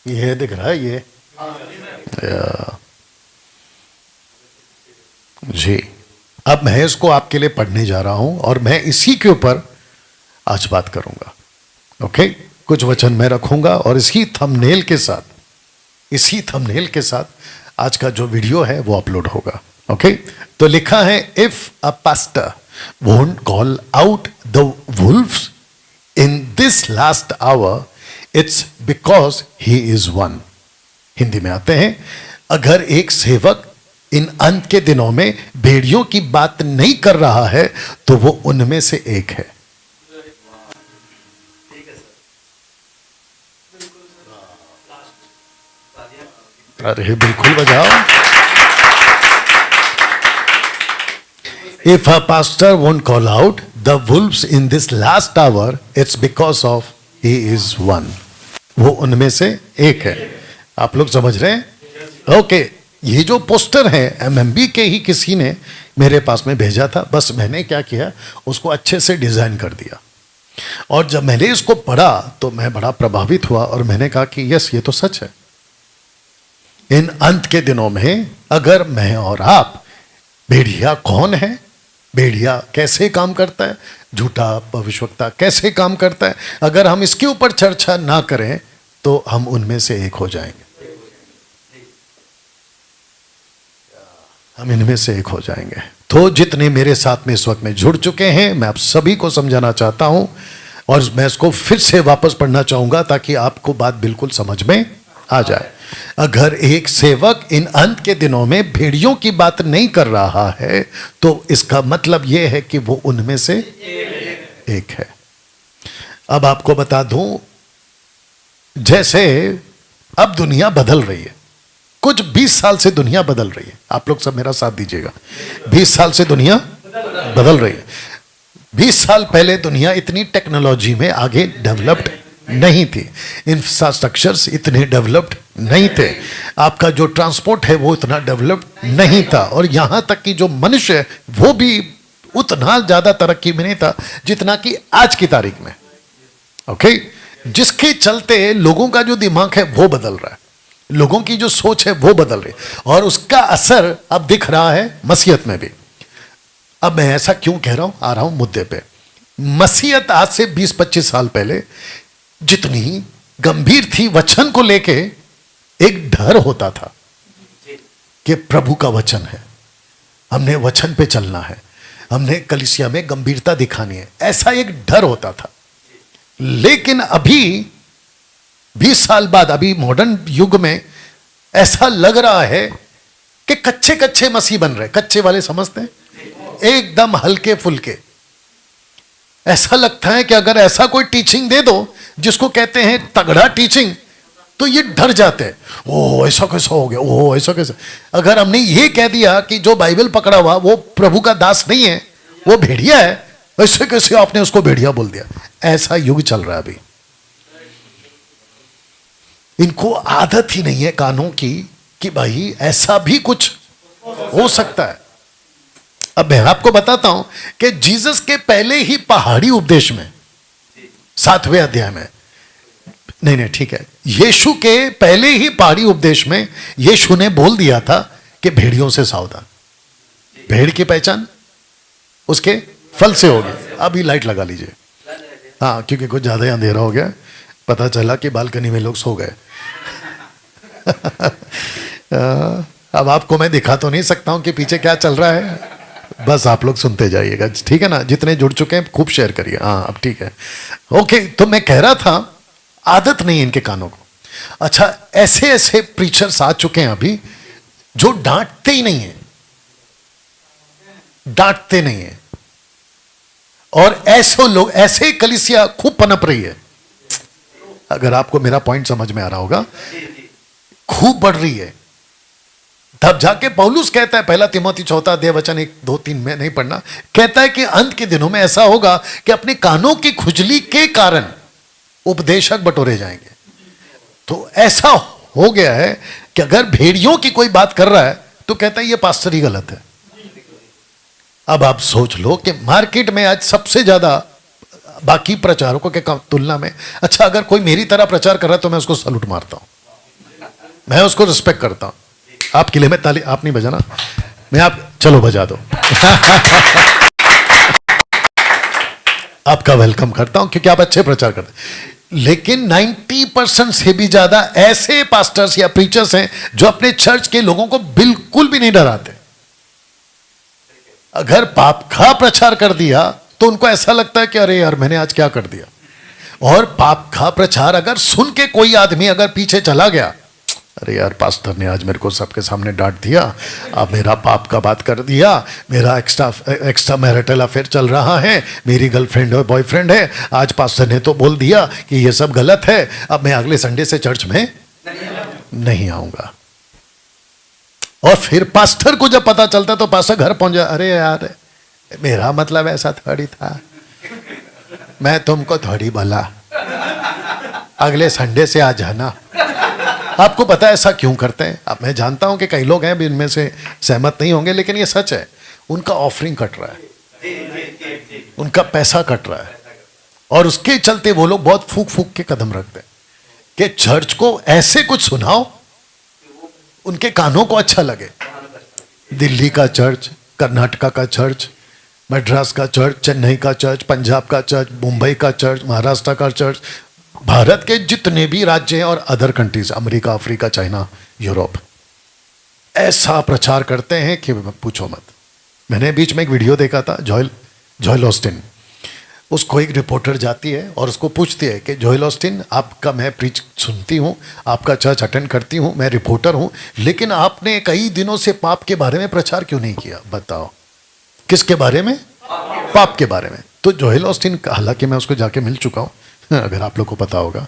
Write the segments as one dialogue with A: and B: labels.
A: ये दिख रहा है ये जी। अब मैं इसको आपके लिए पढ़ने जा रहा हूं और मैं इसी के ऊपर आज बात करूंगा। ओके, कुछ वचन मैं रखूंगा और इसी थंबनेल के साथ आज का जो वीडियो है वो अपलोड होगा। ओके, तो लिखा है if a pastor won't call out the Wolves in this last hour it's because he is one. Hindi में आते हैं, अगर एक सेवक इन अंत के दिनों में भेड़ियों की बात नहीं कर रहा है तो वो उनमें से एक है। अरे बिल्कुल बजाओ। If a pastor won't call out the Wolves in this last hour it's because of he is one. वो उनमें से एक है। आप लोग समझ रहे हैं? ओके, ये जो पोस्टर है एमएमबी के ही किसी ने मेरे पास में भेजा था। बस मैंने क्या किया, उसको अच्छे से डिजाइन कर दिया और जब मैंने इसको पढ़ा तो मैं बड़ा प्रभावित हुआ और मैंने कहा कि यस, ये तो सच है। इन अंत के दिनों में अगर मैं और आप, भेड़िया कौन है, भेड़िया कैसे काम करता है, झूठा भविष्यवक्ता कैसे काम करता है, अगर हम इसके ऊपर चर्चा ना करें तो हम उनमें से एक हो जाएंगे। हम इनमें से एक हो जाएंगे। तो जितने मेरे साथ में इस वक्त में जुड़ चुके हैं, मैं आप सभी को समझाना चाहता हूं और मैं इसको फिर से वापस पढ़ना चाहूंगा ताकि आपको बात बिल्कुल समझ में आ जाए। अगर एक सेवक इन अंत के दिनों में भेड़ियों की बात नहीं कर रहा है तो इसका मतलब यह है कि वो उनमें से एक है। अब आपको बता दूं, जैसे अब दुनिया बदल रही है, कुछ 20 साल से दुनिया बदल रही है। आप लोग सब मेरा साथ दीजिएगा। 20 साल से दुनिया बदल रही है। 20 साल पहले दुनिया इतनी टेक्नोलॉजी में आगे डेवलप्ड नहीं थी, इंफ्रास्ट्रक्चर्स इतने डेवलप्ड नहीं थे, आपका जो ट्रांसपोर्ट है वो इतना डेवलप्ड नहीं था और यहां तक कि जो मनुष्य है वो भी उतना ज्यादा तरक्की में नहीं था जितना कि आज की तारीख में। ओके, जिसके चलते लोगों का जो दिमाग है वो बदल रहा है, लोगों की जो सोच है वो बदल रही है और उसका असर अब दिख रहा है मसीहत में भी। अब मैं ऐसा क्यों कह रहा हूं, आ रहा हूं मुद्दे पे। मसीहत आज से 20-25 साल पहले जितनी गंभीर थी, वचन को लेके एक डर होता था कि प्रभु का वचन है, हमने वचन पे चलना है, हमने कलीसिया में गंभीरता दिखानी है, ऐसा एक डर होता था। लेकिन अभी 20 साल बाद, अभी मॉडर्न युग में ऐसा लग रहा है कि कच्चे कच्चे मसीह बन रहे। कच्चे वाले समझते हैं, एकदम हल्के फुल्के। ऐसा लगता है कि अगर ऐसा कोई टीचिंग दे दो जिसको कहते हैं तगड़ा टीचिंग, तो ये डर जाते हैं। ओह ऐसा कैसा हो गया, ओह ऐसा कैसा। अगर हमने ये कह दिया कि जो बाइबल पकड़ा हुआ वो प्रभु का दास नहीं है, वो भेड़िया है, ऐसे कैसे आपने उसको भेड़िया बोल दिया। ऐसा युग चल रहा है अभी। इनको आदत ही नहीं है कानों की कि भाई ऐसा भी कुछ हो सकता है। अब मैं आपको बताता हूं कि जीसस के पहले ही पहाड़ी उपदेश में 7वें अध्याय में, नहीं ठीक है, यीशु के पहले ही पहाड़ी उपदेश में यीशु ने बोल दिया था कि भेड़ियों से सावधान। भेड़ की पहचान उसके फल से होगी। अभी लाइट लगा लीजिए, हाँ, क्योंकि कुछ ज्यादा अंधेरा हो गया, पता चला कि बालकनी में लोग सो गए। अब आपको मैं दिखा तो नहीं सकता हूं कि पीछे क्या चल रहा है, बस आप लोग सुनते जाइएगा, ठीक है ना। जितने जुड़ चुके हैं खूब शेयर करिए। हाँ अब ठीक है, ओके। तो मैं कह रहा था आदत नहीं है इनके कानों को। अच्छा, ऐसे ऐसे प्रीचर्स आ चुके हैं अभी जो डांटते ही नहीं है, डांटते नहीं है, और ऐसे लोग, ऐसे कलीसिया खूब पनप रही है। अगर आपको मेरा पॉइंट समझ में आ रहा होगा, खूब बढ़ रही है। तब जाके पौलुस कहता है, पहला तिमोथी 4 अध्याय वचन 1-2-3 में नहीं पढ़ना, कहता है कि अंत के दिनों में ऐसा होगा कि अपने कानों की खुजली के कारण उपदेशक बटोरे जाएंगे। तो ऐसा हो गया है कि अगर भेड़ियों की कोई बात कर रहा है तो कहता है ये पास्टर ही गलत है। अब आप सोच लो कि मार्केट में आज सबसे ज्यादा बाकी प्रचारकों के तुलना में, अच्छा अगर कोई मेरी तरह प्रचार कर रहा है तो मैं उसको सलूट मारता हूं। मैं उसको रिस्पेक्ट करता हूं। आपके लिए मैं ताली, आप नहीं बजाना, मैं आप चलो बजा दो। आपका वेलकम करता हूं क्योंकि आप अच्छे प्रचार करते हैं। लेकिन 90% से भी ज्यादा ऐसे पास्टर्स या प्रीचर्स हैं जो अपने चर्च के लोगों को बिल्कुल भी नहीं डराते। अगर पाप का प्रचार कर दिया तो उनको ऐसा लगता है कि अरे यार मैंने आज क्या कर दिया। और पाप का प्रचार अगर सुन के कोई आदमी अगर पीछे चला गया, अरे यार पास्टर ने आज मेरे को सबके सामने डांट दिया, अब मेरा पाप का बात कर दिया, मेरा एक्स्ट्रा मैरिटल अफेयर चल रहा है, मेरी गर्लफ्रेंड और बॉयफ्रेंड है, आज पास्टर ने तो बोल दिया कि ये सब गलत है, अब मैं अगले संडे से चर्च में नहीं आऊंगा। और फिर पास्टर को जब पता चलता तो पास्टर घर पहुंच जाए, अरे यार मेरा मतलब ऐसा थोड़ी था, मैं तुमको थोड़ी बोला, अगले संडे से आ जाना। आपको पता है ऐसा क्यों करते हैं? अब मैं जानता हूं कि कई लोग हैं इनमें से सहमत नहीं होंगे, लेकिन ये सच है। उनका ऑफरिंग कट रहा है, उनका पैसा कट रहा है, और उसके चलते वो लोग बहुत फूक फूक के कदम रखते हैं कि चर्च को ऐसे कुछ सुनाओ उनके कानों को अच्छा लगे। दिल्ली का चर्च, कर्नाटका का चर्च, मद्रास का चर्च, चेन्नई का चर्च, पंजाब का चर्च, मुंबई का चर्च, महाराष्ट्र का चर्च, भारत के जितने भी राज्य हैं और other countries, America, Africa, China, Europe, ऐसा प्रचार करते हैं कि पूछो मत। मैंने बीच में एक वीडियो देखा था, जॉयल ऑस्टिन, उसको एक रिपोर्टर जाती है और उसको पूछती है कि जॉयल ऑस्टिन, आपका मैं प्रीच सुनती हूँ, आपका चर्च अटेंड करती हूँ, मैं रिपोर्टर हूँ, लेकिन आपने कई दिनों से पाप के बारे में प्रचार क्यों नहीं किया? बताओ। किसके बारे में? पाप के बारे में। तो जॉयल ऑस्टिन, हालांकि मैं उसको जाके मिल चुका हूँ, अगर आप लोग को पता होगा,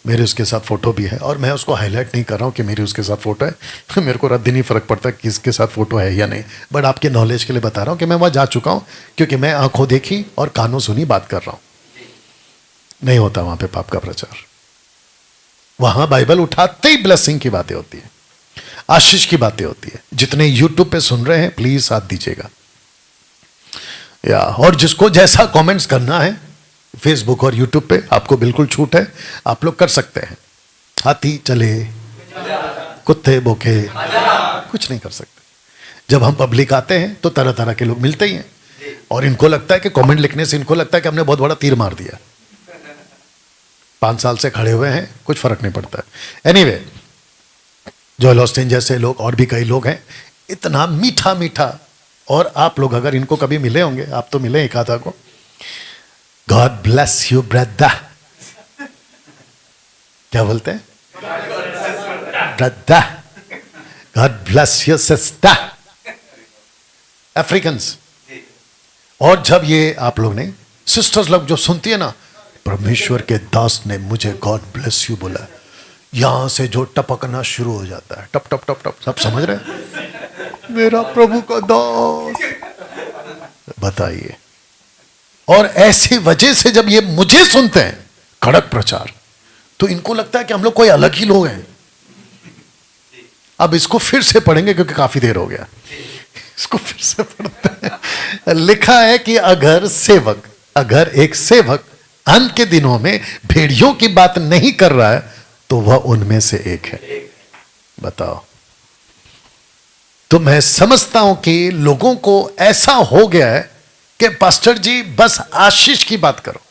A: मेरे उसके साथ फोटो भी है, और मैं उसको हाईलाइट नहीं कर रहा हूँ कि मेरी उसके साथ फोटो है, मेरे को रद्दी नहीं फर्क पड़ता कि इसके साथ फोटो है या नहीं, बट आपके नॉलेज के लिए बता रहा हूँ कि मैं वहाँ जा चुका हूँ, क्योंकि मैं आंखों देखी और कानों सुनी बात कर रहा हूँ। नहीं होता वहाँ पे पाप का प्रचार। वहाँ बाइबल उठाते ही ब्लेसिंग की बातें होती है, आशीष की बातें होती है। जितने यूट्यूब पे सुन रहे हैं प्लीज साथ दीजिएगा, या और जिसको जैसा कमेंट्स करना है फेसबुक और यूट्यूब पे आपको बिल्कुल छूट है, आप लोग कर सकते हैं। हाथी चले, कुत्ते भौंके, कुछ नहीं कर सकते। जब हम पब्लिक आते हैं तो तरह तरह के लोग मिलते ही हैं, और इनको लगता है कि कमेंट लिखने से इनको लगता है कि हमने बहुत बड़ा तीर मार दिया। 5 साल से खड़े हुए हैं, कुछ फर्क नहीं पड़ता है। एनीवे, जॉयल ऑस्टिन जैसे लोग और भी कई लोग हैं, इतना मीठा मीठा, और आप लोग अगर इनको कभी मिले होंगे, आप तो मिले एक आधा को, God bless you brother, क्या बोलते हैं? Brother, God bless you sister, Africans. और जब ये आप लोग ने सिस्टर्स लोग जो सुनती है ना, परमेश्वर के दास ने मुझे God bless you बोला, यहां से जो टपकना शुरू हो जाता है, टप टप टप टप, सब समझ रहे हैं? मेरा प्रभु का दास, बताइए। और ऐसी वजह से जब ये मुझे सुनते हैं कड़क प्रचार, तो इनको लगता है कि हम लोग कोई अलग ही लोग हैं। अब इसको फिर से पढ़ेंगे क्योंकि काफी देर हो गया, इसको फिर से पढ़ते हैं। लिखा है कि अगर एक सेवक अंत के दिनों में भेड़ियों की बात नहीं कर रहा है तो वह उनमें से एक है। बताओ। तो मैं समझता हूं कि लोगों को ऐसा हो गया है कि पास्टर जी बस आशीष की बात करो,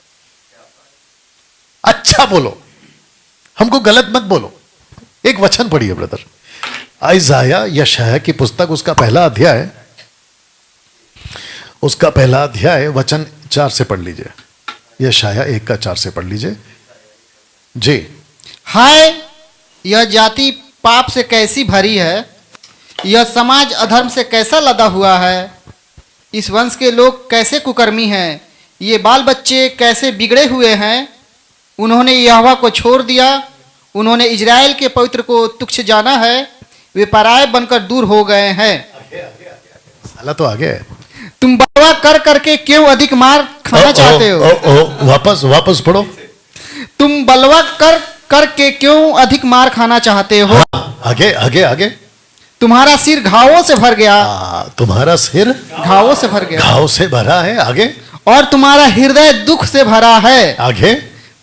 A: अच्छा बोलो, हमको गलत मत बोलो। एक वचन पढ़िए ब्रदर, यशायाह, यशायाह की पुस्तक, उसका पहला अध्याय वचन 4 से पढ़ लीजिए। यशायाह 1 का 4 से पढ़ लीजिए जी।
B: हाय, यह जाति पाप से कैसी भरी है, यह समाज अधर्म से कैसा लदा हुआ है। इस वंश के लोग कैसे कुकर्मी हैं, ये बाल बच्चे कैसे बिगड़े हुए हैं। उन्होंने यहोवा को छोड़ दिया, उन्होंने इजराइल के पवित्र को तुच्छ जाना है, वे पराये बनकर दूर हो गए हैं।
A: साला तो आगे है।
B: तुम बलवा कर करके क्यों अधिक मार खाना चाहते हो?
A: वापस पढ़ो।
B: तुम बलवा कर करके क्यों अधिक मार खाना चाहते हो?
A: आगे।
B: तुम्हारा सिर घावों से भर गया।
A: तुम्हारा सिर
B: घावों से भर गया,
A: घाव से भरा है। आगे।
B: और तुम्हारा हृदय दुख से भरा है।
A: आगे।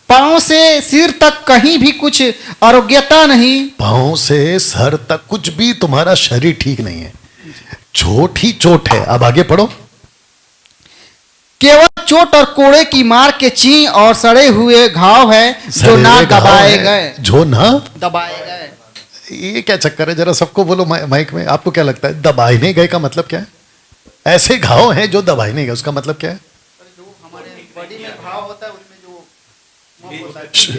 B: पांव से सिर तक कहीं भी कुछ आरोग्यता नहीं।
A: पांव से सर तक कुछ भी तुम्हारा शरीर ठीक नहीं है, चोट ही चोट है। अब आगे पढ़ो।
B: केवल चोट और कोड़े की मार के चीं और सड़े हुए घाव है जो ना
A: सड़े घाव
B: दबाए
A: है,
B: गए।
A: जो ना
B: दबाए गए।
A: ये क्या चक्कर है, जरा सबको बोलो माइक में। आपको क्या लगता है दबाए नहीं गए का मतलब क्या है? ऐसे घाव हैं जो दबाए नहीं गए, उसका मतलब क्या है?
B: जो हमारे बॉडी में घाव होता है उसमें जो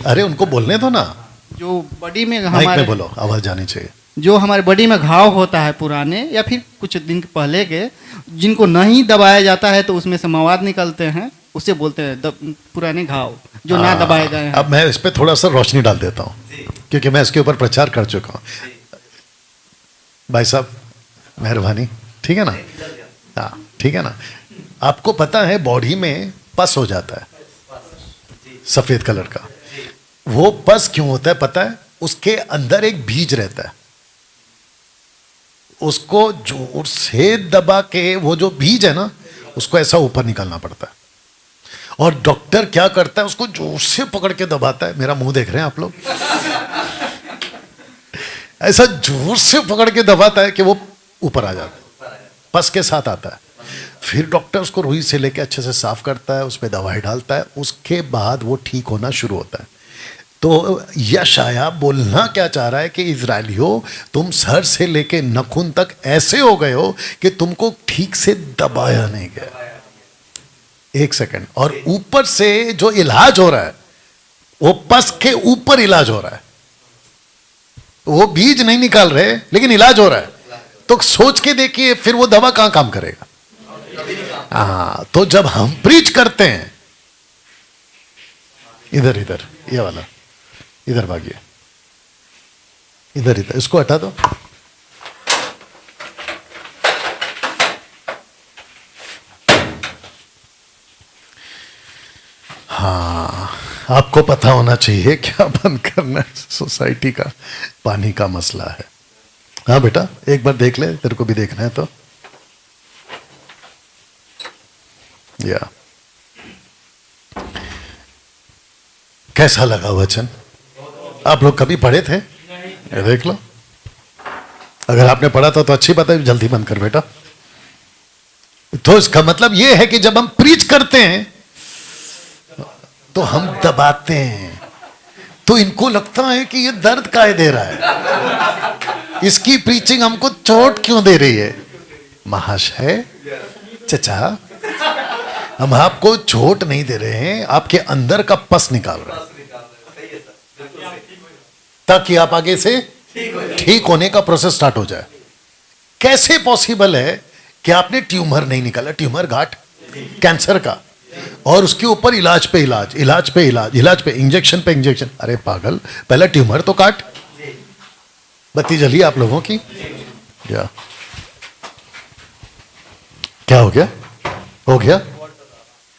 A: अरे उनको बोलने दो ना,
B: जो बॉडी में
A: माइक
B: हमारे
A: में बोलो, आवाज जानी चाहिए।
B: जो हमारे बॉडी में घाव होता है पुराने या फिर कुछ दिन पहले के, जिनको नहीं दबाया जाता है तो उसमें से मवाद निकलते हैं, उसे बोलते हैं पुराने घाव जो ना दबाए गए हैं।
A: अब मैं इस पे थोड़ा सा रोशनी डाल देता हूँ, क्योंकि मैं इसके ऊपर प्रचार कर चुका हूँ। भाई साहब मेहरबानी, ठीक है ना? हाँ ठीक है ना। आपको पता है बॉडी में पस हो जाता है सफेद कलर का। वो पस क्यों होता है पता है? उसके अंदर एक बीज रहता है, उसको जोर से दबा के वो जो बीज है ना उसको ऐसा ऊपर निकालना पड़ता है। और डॉक्टर क्या करता है, उसको जोर से पकड़ के दबाता है। मेरा मुंह देख रहे हैं आप लोग? ऐसा जोर से पकड़ के दबाता है कि वो ऊपर आ जाता है, पस के साथ आता है। फिर डॉक्टर उसको रुई से लेके अच्छे से साफ करता है, उसमें दवाई डालता है, उसके बाद वो ठीक होना शुरू होता है। तो यशाया बोलना क्या चाह रहा है कि इजराइलियों, तुम सर से लेके नखून तक ऐसे हो गए हो कि तुमको ठीक से दबाया नहीं गया। एक सेकंड। और ऊपर से जो इलाज हो रहा है वो पस के ऊपर इलाज हो रहा है, वो बीज नहीं निकाल रहे लेकिन इलाज हो रहा है। तो सोच के देखिए फिर वो दवा कहां काम करेगा? हाँ, तो जब हम प्रीच करते हैं, इधर इधर ये वाला इधर भागिए, इधर इधर इसको हटा दो। हाँ, आपको पता होना चाहिए क्या बंद करना है। सोसाइटी का पानी का मसला है। हाँ बेटा एक बार देख ले, तेरे को भी देखना है तो। या कैसा लगा वचन? आप लोग कभी पढ़े थे? ये देख लो, अगर आपने पढ़ा था तो अच्छी बात है, जल्दी बंद कर बेटा। तो इसका मतलब ये है कि जब हम प्रीच करते हैं तो हम दबाते हैं, तो इनको लगता है कि ये दर्द काहे दे रहा है, इसकी प्रीचिंग हमको चोट क्यों दे रही है? महाशय, चचा, हम आपको चोट नहीं दे रहे हैं, आपके अंदर का पस निकाल रहे हैं ताकि आप आगे से ठीक होने का प्रोसेस स्टार्ट हो जाए। कैसे पॉसिबल है कि आपने ट्यूमर नहीं निकाला, ट्यूमर घाट कैंसर का, और उसके ऊपर इलाज पे इलाज, इलाज पे इलाज, इलाज पे इंजेक्शन पे इंजेक्शन। अरे पागल, पहले ट्यूमर तो काट। बत्ती जली आप लोगों की? क्या हो गया? हो गया?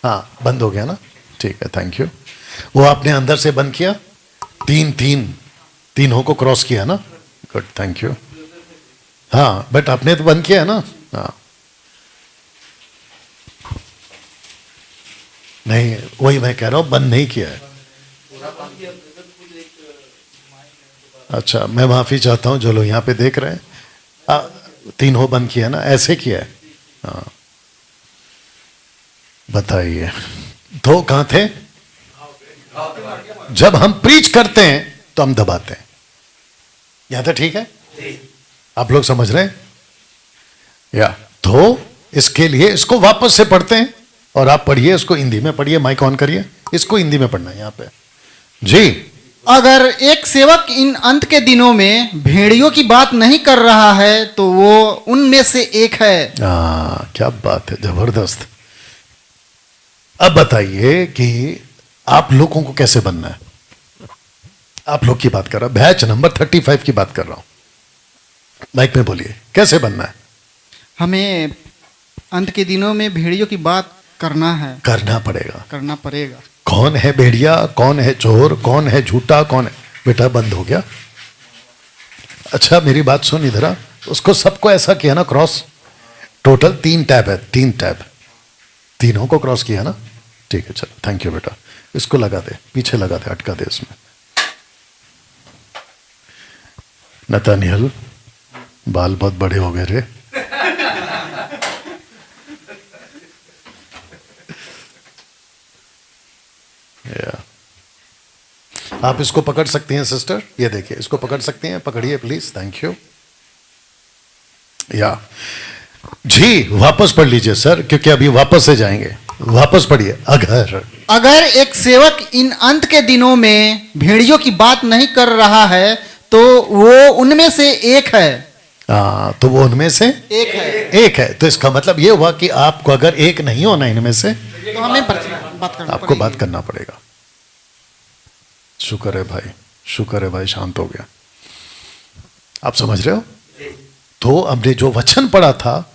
A: हाँ बंद हो गया ना, ठीक है, थैंक यू। वो आपने अंदर से बंद किया, तीनों को क्रॉस किया ना, गुड, थैंक यू। हाँ बट आपने तो बंद किया है ना? हाँ नहीं, वही मैं कह रहा हूं, बंद नहीं किया है। अच्छा, मैं माफी चाहता हूं जो लोग यहाँ पे देख रहे हैं। तीनों बंद किया ना, ऐसे किया है? हाँ बताइए, तो कहां थे? जब हम प्रीच करते हैं तो हम दबाते हैं। यहां तक ठीक है? आप लोग समझ रहे हैं? या तो इसके लिए इसको वापस से पढ़ते हैं, और आप पढ़िए इसको, हिंदी में पढ़िए, माइक ऑन करिए, इसको हिंदी में पढ़ना है यहाँ पे जी।
B: अगर एक सेवक इन अंत के दिनों में भेड़ियों की बात नहीं कर रहा है तो वो उनमें से एक है।
A: क्या बात है, जबरदस्त। अब बताइए कि आप लोगों को कैसे बनना है? आप लोग की बात कर रहा हूं, बैच नंबर 35 की बात कर रहा हूं। माइक में बोलिए, कैसे बनना है?
B: हमें अंत के दिनों में भेड़ियों की बात करना है,
A: करना पड़ेगा,
B: करना पड़ेगा।
A: कौन है भेड़िया, कौन है चोर, कौन है झूठा, कौन है? बेटा बंद हो गया। अच्छा मेरी बात सुन, इधर आ। उसको सबको ऐसा किया ना क्रॉस, टोटल 3 टैब है, 3 टैब, तीनों को क्रॉस किया ना, ठीक है, चलो थैंक यू बेटा। इसको लगा दे, पीछे लगा दे, अटका दे इसमें। नतानियल, बाल बहुत बड़े हो गए रे। आप इसको पकड़ सकती हैं सिस्टर, ये देखिए, इसको पकड़ सकती हैं, पकड़िए प्लीज, थैंक यू। या जी, वापस पढ़ लीजिए सर, क्योंकि अभी वापस से जाएंगे। वापस पढ़िए।
B: अगर एक सेवक इन अंत के दिनों में भेड़ियों की बात नहीं कर रहा है तो वो उनमें से एक है।
A: तो वो उनमें से
B: एक है।
A: एक है, तो इसका मतलब ये हुआ कि आपको अगर एक नहीं होना इनमें से,
B: तो हमें बात करना
A: आपको
B: पड़ेगी।
A: बात करना पड़ेगा। शुक्र है भाई, शुक्र है भाई, शांत हो गया। आप समझ रहे हो? तो हमने जो वचन पढ़ा था,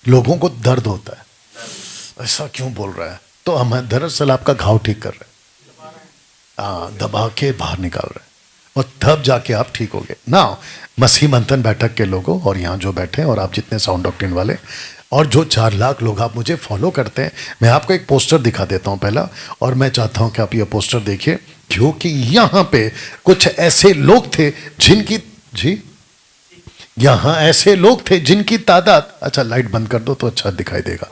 A: लोगों को दर्द होता है, ऐसा क्यों बोल रहा है, तो हम दरअसल आपका घाव ठीक कर रहे हैं, दबा के बाहर निकाल रहे हैं, और तब जाके आप ठीक हो गए ना। मसीह मंथन बैठक के लोगों, और यहाँ जो बैठे हैं, और आप जितने साउंड डॉक्ट्रिन वाले, और जो 4 लाख लोग आप मुझे फॉलो करते हैं, मैं आपको एक पोस्टर दिखा देता हूँ पहला, और मैं चाहता हूँ कि आप ये पोस्टर देखिए, क्योंकि यहाँ पे कुछ ऐसे लोग थे जिनकी, जी, यहाँ ऐसे लोग थे जिनकी तादाद, अच्छा लाइट बंद कर दो तो अच्छा दिखाई देगा,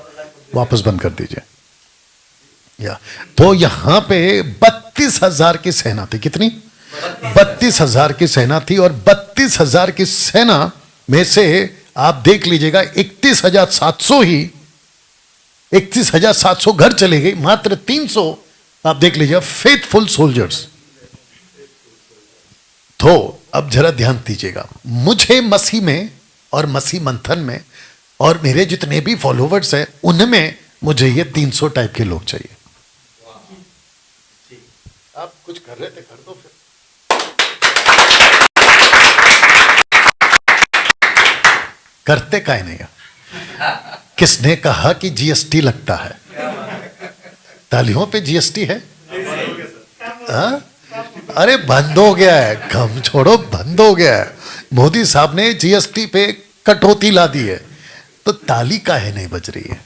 A: वापस बंद कर दीजिए। या तो यहाँ पे 32,000 की सेना थी। कितनी? 32,000 की सेना थी, और 32,000 की सेना में से आप देख लीजिएगा 31,700 ही, 31,700 घर चले गए, मात्र 300 आप देख लीजिएगा फेथफुल सोल्जर्स। तो अब जरा ध्यान दीजिएगा, मुझे मसीह में और मसीह मंथन में और मेरे जितने भी फॉलोवर्स हैं, उनमें मुझे ये 300 टाइप के लोग चाहिए। आप कुछ कर रहे थे, कर दो फिर। करते काहे नहीं? किसने कहा कि जीएसटी लगता है? तालियों पे जीएसटी है? अरे बंद हो गया है, कम छोड़ो, बंद हो गया है। मोदी साहब ने जीएसटी पे कटौती ला दी है, तो ताली काहे नहीं बज रही है?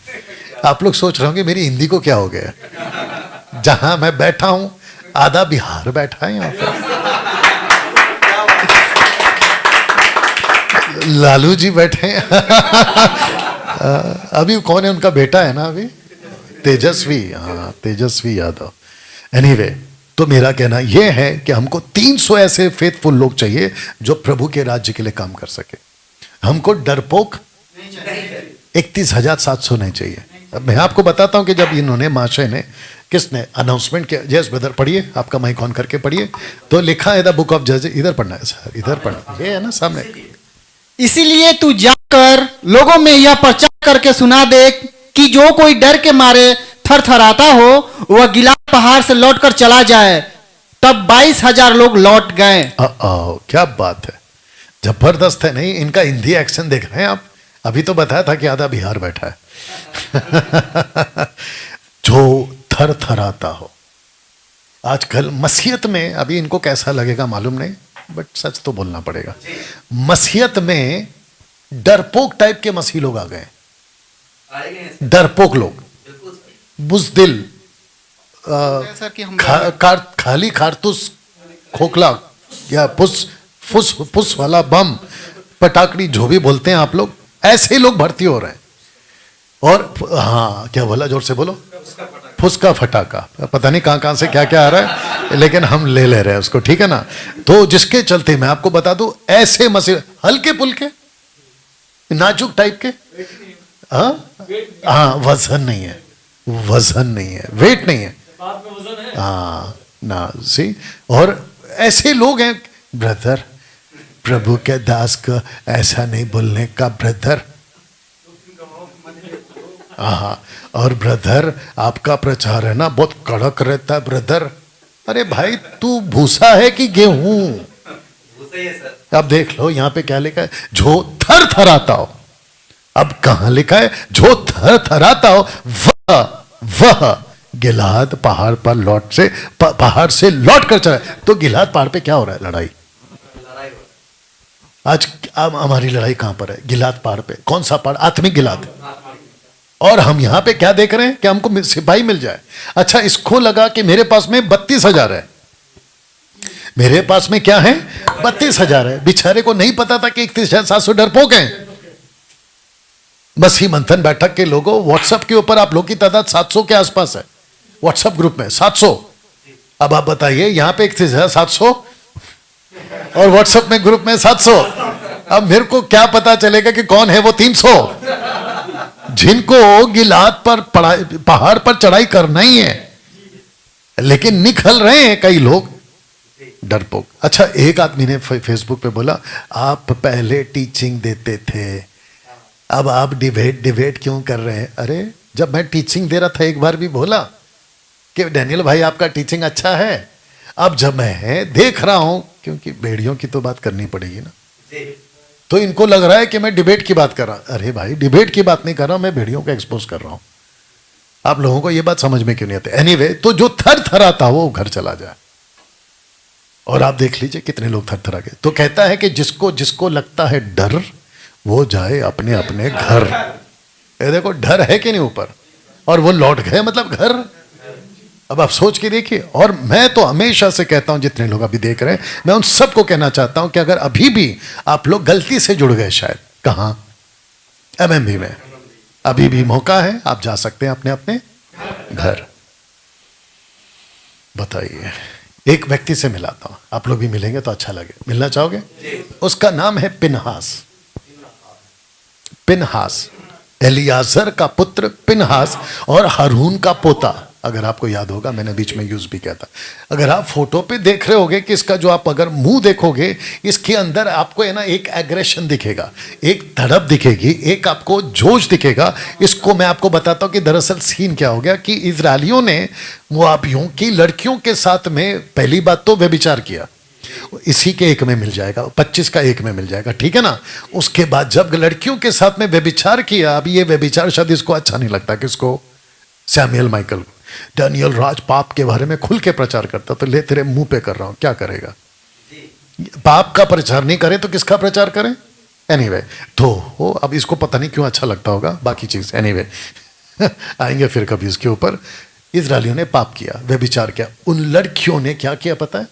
A: आप लोग सोच रहे होंगे मेरी हिंदी को क्या हो गया। जहां मैं बैठा हूं, आधा बिहार बैठा है यहाँ पे। लालू जी बैठे हैं। अभी कौन है उनका बेटा है ना अभी, तेजस्वी, हाँ तेजस्वी यादव। एनीवे, तो मेरा कहना यह है कि हमको 300 ऐसे फेथफुल लोग चाहिए जो प्रभु के राज्य के लिए काम कर सके। हमको डरपोक 31,700 नहीं चाहिए। अब मैं आपको बताता हूं कि जब इन्होंने, महाशय ने, किसने अनाउंसमेंट किया, यस ब्रदर पढ़िए, आपका माइक ऑन करके पढ़िए, तो लिखा है द बुक ऑफ जज, इधर पढ़ना है सर, इधर पढ़ना, ये है ना सामने।
B: इसीलिए तू जाकर लोगों में यह प्रचार करके सुना दे कि जो कोई डर के मारे थरथराता हो, वह गिलाद पहाड़ से लौटकर चला जाए। तब 22,000 लोग लौट गए।
A: क्या बात है, जबरदस्त है। नहीं, इनका हिंदी एक्शन देख रहे हैं आप? अभी तो बताया था कि आधा बिहार बैठा है। जो थरथराता हो। आजकल मसीहत में, अभी इनको कैसा लगेगा मालूम नहीं, बट सच तो बोलना पड़ेगा, मसीहत में डरपोक टाइप के मसीह लोग आ गए। डरपोक लोग, बुज़दिल, खाली कारतूस खोखला, या फुस वाला बम, पटाखड़ी, जो भी बोलते हैं आप लोग, ऐसे लोग भर्ती हो रहे हैं। और हाँ, क्या बोला, जोर से बोलो, फुसका फटाका, पता नहीं कहां से क्या क्या आ रहा है, लेकिन हम ले रहे हैं उसको, ठीक है ना। तो जिसके चलते मैं आपको बता दूं, ऐसे मसीह हल्के पुल्के, नाजुक टाइप के, हाँ, वजन नहीं है, वजन नहीं है, वेट नहीं है, हाँ ना, सी। और ऐसे लोग हैं, ब्रदर प्रभु के दास को ऐसा नहीं बोलने का ब्रदर, हाँ, और ब्रदर आपका प्रचार है ना बहुत कड़क रहता है ब्रदर। अरे भाई, तू भूसा है कि गेहूं? अब देख लो यहाँ पे क्या लिखा है, जो थर थराता हो। अब कहां लिखा है जो थर थराता हो, वह गिलाद पहाड़ पर पहाड़ से लौट कर चला। तो गिलाद पहाड़ पे क्या हो रहा है? लड़ाई। आज हमारी लड़ाई कहां पर है? गिलाद पहाड़ पे। कौन सा पहाड़? आत्मिक गिलाद। और हम यहां पे क्या देख रहे हैं कि हमको सिपाही मिल जाए। अच्छा, इसको लगा कि मेरे पास में 32,000 है, मेरे पास में क्या है 32,000 है। बेचारे को नहीं पता था कि 31,700 डरपोक हैं। मसीह मंथन बैठक के लोगों, व्हाट्सएप के ऊपर आप लोग की तादाद 700 के आसपास है, व्हाट्सएप ग्रुप में 700। अब आप बताइए, यहां पे 31,700 और व्हाट्सएप में ग्रुप में 700। अब मेरे को क्या पता चलेगा कि कौन है वो 300 जिनको गिलाद पर पहाड़ पर चढ़ाई करना ही है, लेकिन निकल रहे हैं कई लोग डरपोक। अच्छा, एक आदमी ने फेसबुक पे बोला, आप पहले टीचिंग देते थे, अब आप डिबेट क्यों कर रहे हैं? अरे, जब मैं टीचिंग दे रहा था एक बार भी बोला कि डैनियल भाई आपका टीचिंग अच्छा है। अब जब मैं देख रहा हूं, क्योंकि भेड़ियों की तो बात करनी पड़ेगी ना, तो इनको लग रहा है कि मैं डिबेट की बात कर रहा हूं। अरे भाई, डिबेट की बात नहीं कर रहा हूं, मैं भेड़ियों को एक्सपोज कर रहा हूं। आप लोगों को यह बात समझ में क्यों नहीं आती? एनीवे, तो जो थर थरा था वो घर चला जाए। और आप देख लीजिए कितने लोग थर थरा गए। तो कहता है कि जिसको जिसको लगता है डर, वो जाए अपने अपने घर। ये देखो, डर है कि नहीं ऊपर, और वो लौट गए मतलब घर। अब आप सोच के देखिए। और मैं तो हमेशा से कहता हूं, जितने लोग अभी देख रहे हैं, मैं उन सबको कहना चाहता हूं कि अगर अभी भी आप लोग गलती से जुड़ गए, शायद कहां, एमएमबी में, अभी भी मौका है, आप जा सकते हैं अपने अपने घर। बताइए, एक व्यक्ति से मिलाता हूं, आप लोग भी मिलेंगे तो अच्छा लगे। मिलना चाहोगे? उसका नाम है पिनहास। पिनहास, एलियाजर का पुत्र पिनहास और हारून का पोता। अगर आपको याद होगा, मैंने बीच में यूज भी किया था। अगर आप फोटो पे देख रहे होगे कि इसका जो आप अगर मुंह देखोगे, इसके अंदर आपको है ना एक एग्रेशन दिखेगा, एक धड़प दिखेगी, एक आपको जोश दिखेगा। इसको मैं आपको बताता हूं कि दरअसल सीन क्या हो गया कि इजरायलियों ने मोआबियों की लड़कियों के साथ में पहली बात तो व्यभिचार किया। इसी के एक में मिल जाएगा, 25 का एक में मिल जाएगा, ठीक है ना। उसके बाद जब लड़कियों के साथ में व्यभिचार किया, अब ये व्यभिचार शायद इसको अच्छा नहीं लगता, किसको? सैमुएल माइकल को। डैनियल राज पाप के बारे में खुल के प्रचार करता, तो ले तेरे मुंह पे कर रहा हूं, क्या करेगा? पाप का प्रचार नहीं करे तो किसका प्रचार करें? एनीवे, तो अब इसको पता नहीं क्यों अच्छा लगता होगा बाकी चीज। एनीवे आएंगे फिर कभी इसके ऊपर। इजरायलियों ने पाप किया, व्यभिचार किया। उन लड़कियों ने क्या किया पता है?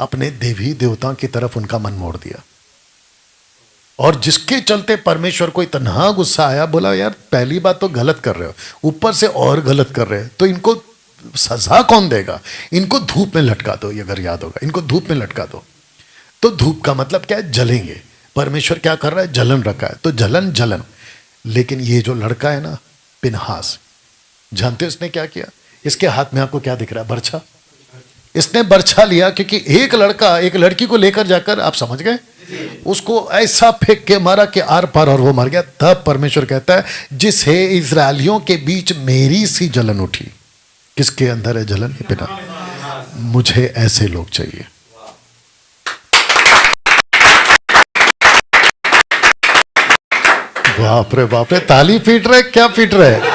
A: अपने देवी देवताओं की तरफ उनका मन मोड़ दिया, और जिसके चलते परमेश्वर को इतना गुस्सा आया। बोला, यार पहली बात तो गलत कर रहे हो, ऊपर से और गलत कर रहे हो, तो इनको सजा कौन देगा? इनको धूप में लटका दो। ये अगर याद होगा, इनको धूप में लटका दो। तो धूप का मतलब क्या है? जलेंगे। परमेश्वर क्या कर रहा है? जलन रखा है, तो जलन जलन। लेकिन ये जो लड़का है ना, पिनहास, जानते हो इसने क्या किया? इसके हाथ में आपको क्या दिख रहा है? बर्छा। इसने बर्छा लिया, क्योंकि एक लड़का एक लड़की को लेकर जाकर, आप समझ गए, उसको ऐसा फेंक के मारा कि आर पार, और वो मर गया। तब परमेश्वर कहता है, जिसे इजरायलियों के बीच मेरी सी जलन उठी। किसके अंदर है जलन? पिना। मुझे ऐसे लोग चाहिए। बाप रे बाप रे, ताली पीट रहे, क्या पीट रहे?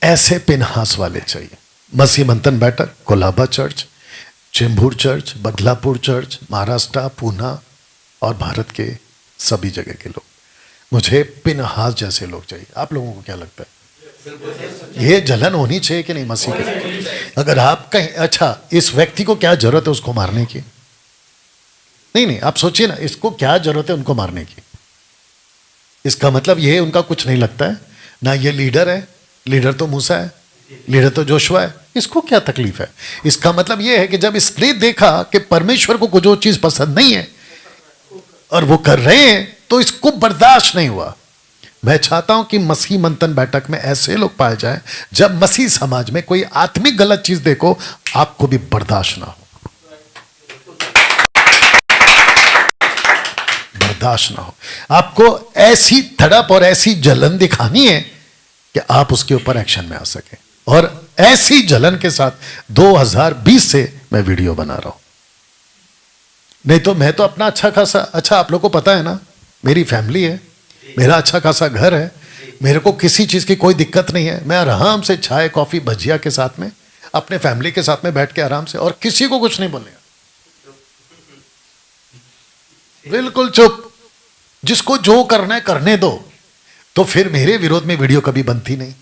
A: ऐसे पिनहास वाले चाहिए। मसीह मंथन बैठक, Colaba church, Chembur church, Badlapur church, Maharashtra, Poona और भारत के सभी जगह के लोग। मुझे पिनहास जैसे लोग चाहिए। आप लोगों को क्या लगता है? ये जलन होनी चाहिए कि नहीं मसीह के? अगर आप कहीं, अच्छा इस व्यक्ति को क्या जरूरत है उसको मारने की? नहीं, आप सोचिए ना, इसको क्या जरूरत है उनको मारने की? इसका मतलब ये उनका कुछ नहीं लगता है ना। ये लीडर है, लीडर तो मूसा है, लीडर तो जोशुआ है, इसको क्या तकलीफ है? इसका मतलब यह है कि जब इसने देखा कि परमेश्वर को जो चीज पसंद नहीं है और वो कर रहे हैं, तो इसको बर्दाश्त नहीं हुआ। मैं चाहता हूं कि मसीह मंथन बैठक में ऐसे लोग पाए जाएं, जब मसीह समाज में कोई आत्मिक गलत चीज देखो, आपको भी बर्दाश्त ना हो, बर्दाश्त ना हो। आपको ऐसी धड़प और ऐसी जलन दिखानी है कि आप उसके ऊपर एक्शन में आ सके। और ऐसी जलन के साथ 2020 से मैं वीडियो बना रहा हूं। नहीं तो मैं तो अपना अच्छा खासा, अच्छा आप लोग को पता है ना, मेरी फैमिली है, मेरा अच्छा खासा घर है, मेरे को किसी चीज की कोई दिक्कत नहीं है। मैं आराम से चाय कॉफी भजिया के साथ में अपने फैमिली के साथ में बैठ के आराम से, और किसी को कुछ नहीं बोलेगा, बिल्कुल चुप। जिसको जो करना है करने दो, तो फिर मेरे विरोध में वीडियो कभी बनती नहीं।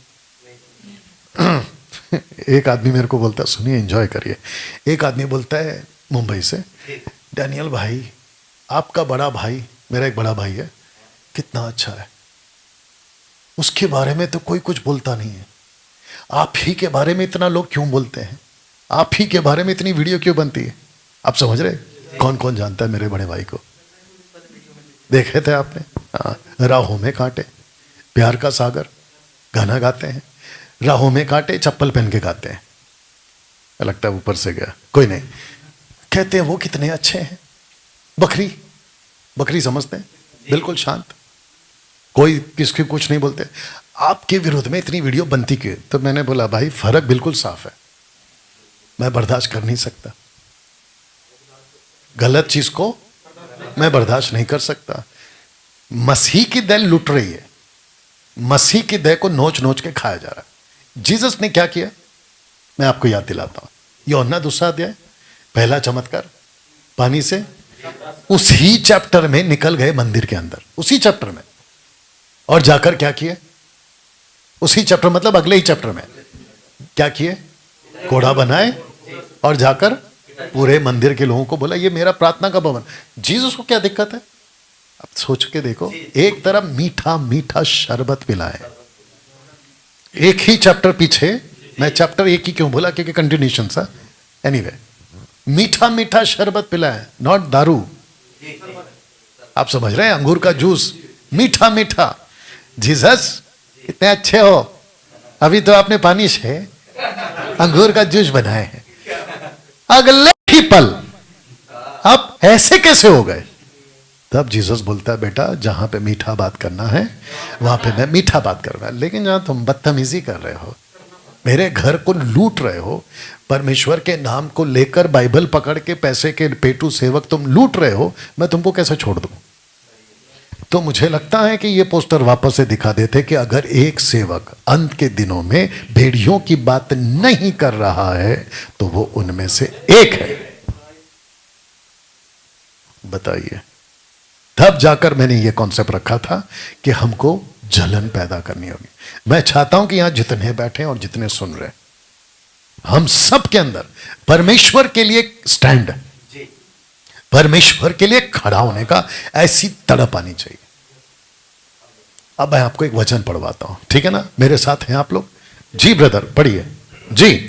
A: एक आदमी मेरे को बोलता है, सुनिए एंजॉय करिए, एक आदमी बोलता है मुंबई से, डैनियल भाई आपका बड़ा भाई, मेरा एक बड़ा भाई है, कितना अच्छा है, उसके बारे में तो कोई कुछ बोलता नहीं है, आप ही के बारे में इतना लोग क्यों बोलते हैं, आप ही के बारे में इतनी वीडियो क्यों बनती है। आप समझ रहे कौन कौन जानता है मेरे बड़े भाई को, देखे थे आपने? हाँ, राहों में कांटे, प्यार का सागर गाना गाते हैं, राहों में कांटे चप्पल पहन के गाते हैं, लगता है ऊपर से गया, कोई नहीं, कहते हैं वो कितने अच्छे हैं। बकरी बकरी समझते हैं, बिल्कुल शांत, कोई किसकी कुछ नहीं बोलते। आपके विरोध में इतनी वीडियो बनती क्यों? तो मैंने बोला भाई फर्क बिल्कुल साफ है, मैं बर्दाश्त कर नहीं सकता, गलत चीज को मैं बर्दाश्त नहीं कर सकता। मसीह की देह लुट रही है, मसीह की देह को नोच नोच के खाया जा रहा है। जीसस ने क्या किया मैं आपको याद दिलाता हूं, यूहन्ना 2 अध्याय पहला चमत्कार, पानी से उसी चैप्टर में निकल गए मंदिर के अंदर, उसी चैप्टर में, और जाकर क्या किए, उसी चैप्टर मतलब अगले ही चैप्टर में क्या किए, घोड़ा बनाए और जाकर पूरे मंदिर के लोगों को बोला ये मेरा प्रार्थना का भवन। जीसस को क्या दिक्कत है? अब सोच के देखो, एक तरफ मीठा मीठा शरबत पिलाए, एक ही चैप्टर पीछे, मैं चैप्टर एक ही क्यों बोला क्योंकि कंटिन्यूशन सा, एनीवे, मीठा मीठा शरबत पिलाए, नॉट दारू, आप समझ रहे हैं, अंगूर का जूस मीठा मीठा। जीसस इतने अच्छे हो, अभी तो आपने पानी से अंगूर का जूस बनाए हैं, अगले ही पल आप ऐसे कैसे हो गए? तब जीसस बोलता है बेटा जहां पे मीठा बात करना है वहां पे मैं मीठा बात कर रहा, लेकिन जहां तुम बदतमीजी कर रहे हो, मेरे घर को लूट रहे हो, परमेश्वर के नाम को लेकर बाइबल पकड़ के पैसे के पेटू सेवक तुम लूट रहे हो, मैं तुमको कैसे छोड़ दूं? तो मुझे लगता है कि ये पोस्टर वापस से दिखा देते कि अगर एक सेवक अंत के दिनों में भेड़ियों की बात नहीं कर रहा है तो वो उनमें से एक है। बताइए, तब जाकर मैंने ये कॉन्सेप्ट रखा था कि हमको जलन पैदा करनी होगी। मैं चाहता हूं कि यहां जितने बैठे और जितने सुन रहे, हम सब के अंदर परमेश्वर के लिए स्टैंड, परमेश्वर के लिए खड़ा होने का ऐसी तड़प आनी चाहिए। अब मैं आपको एक वचन पढ़वाता हूं, ठीक है ना? मेरे साथ हैं आप लोग? जी ब्रदर पढ़िए जी,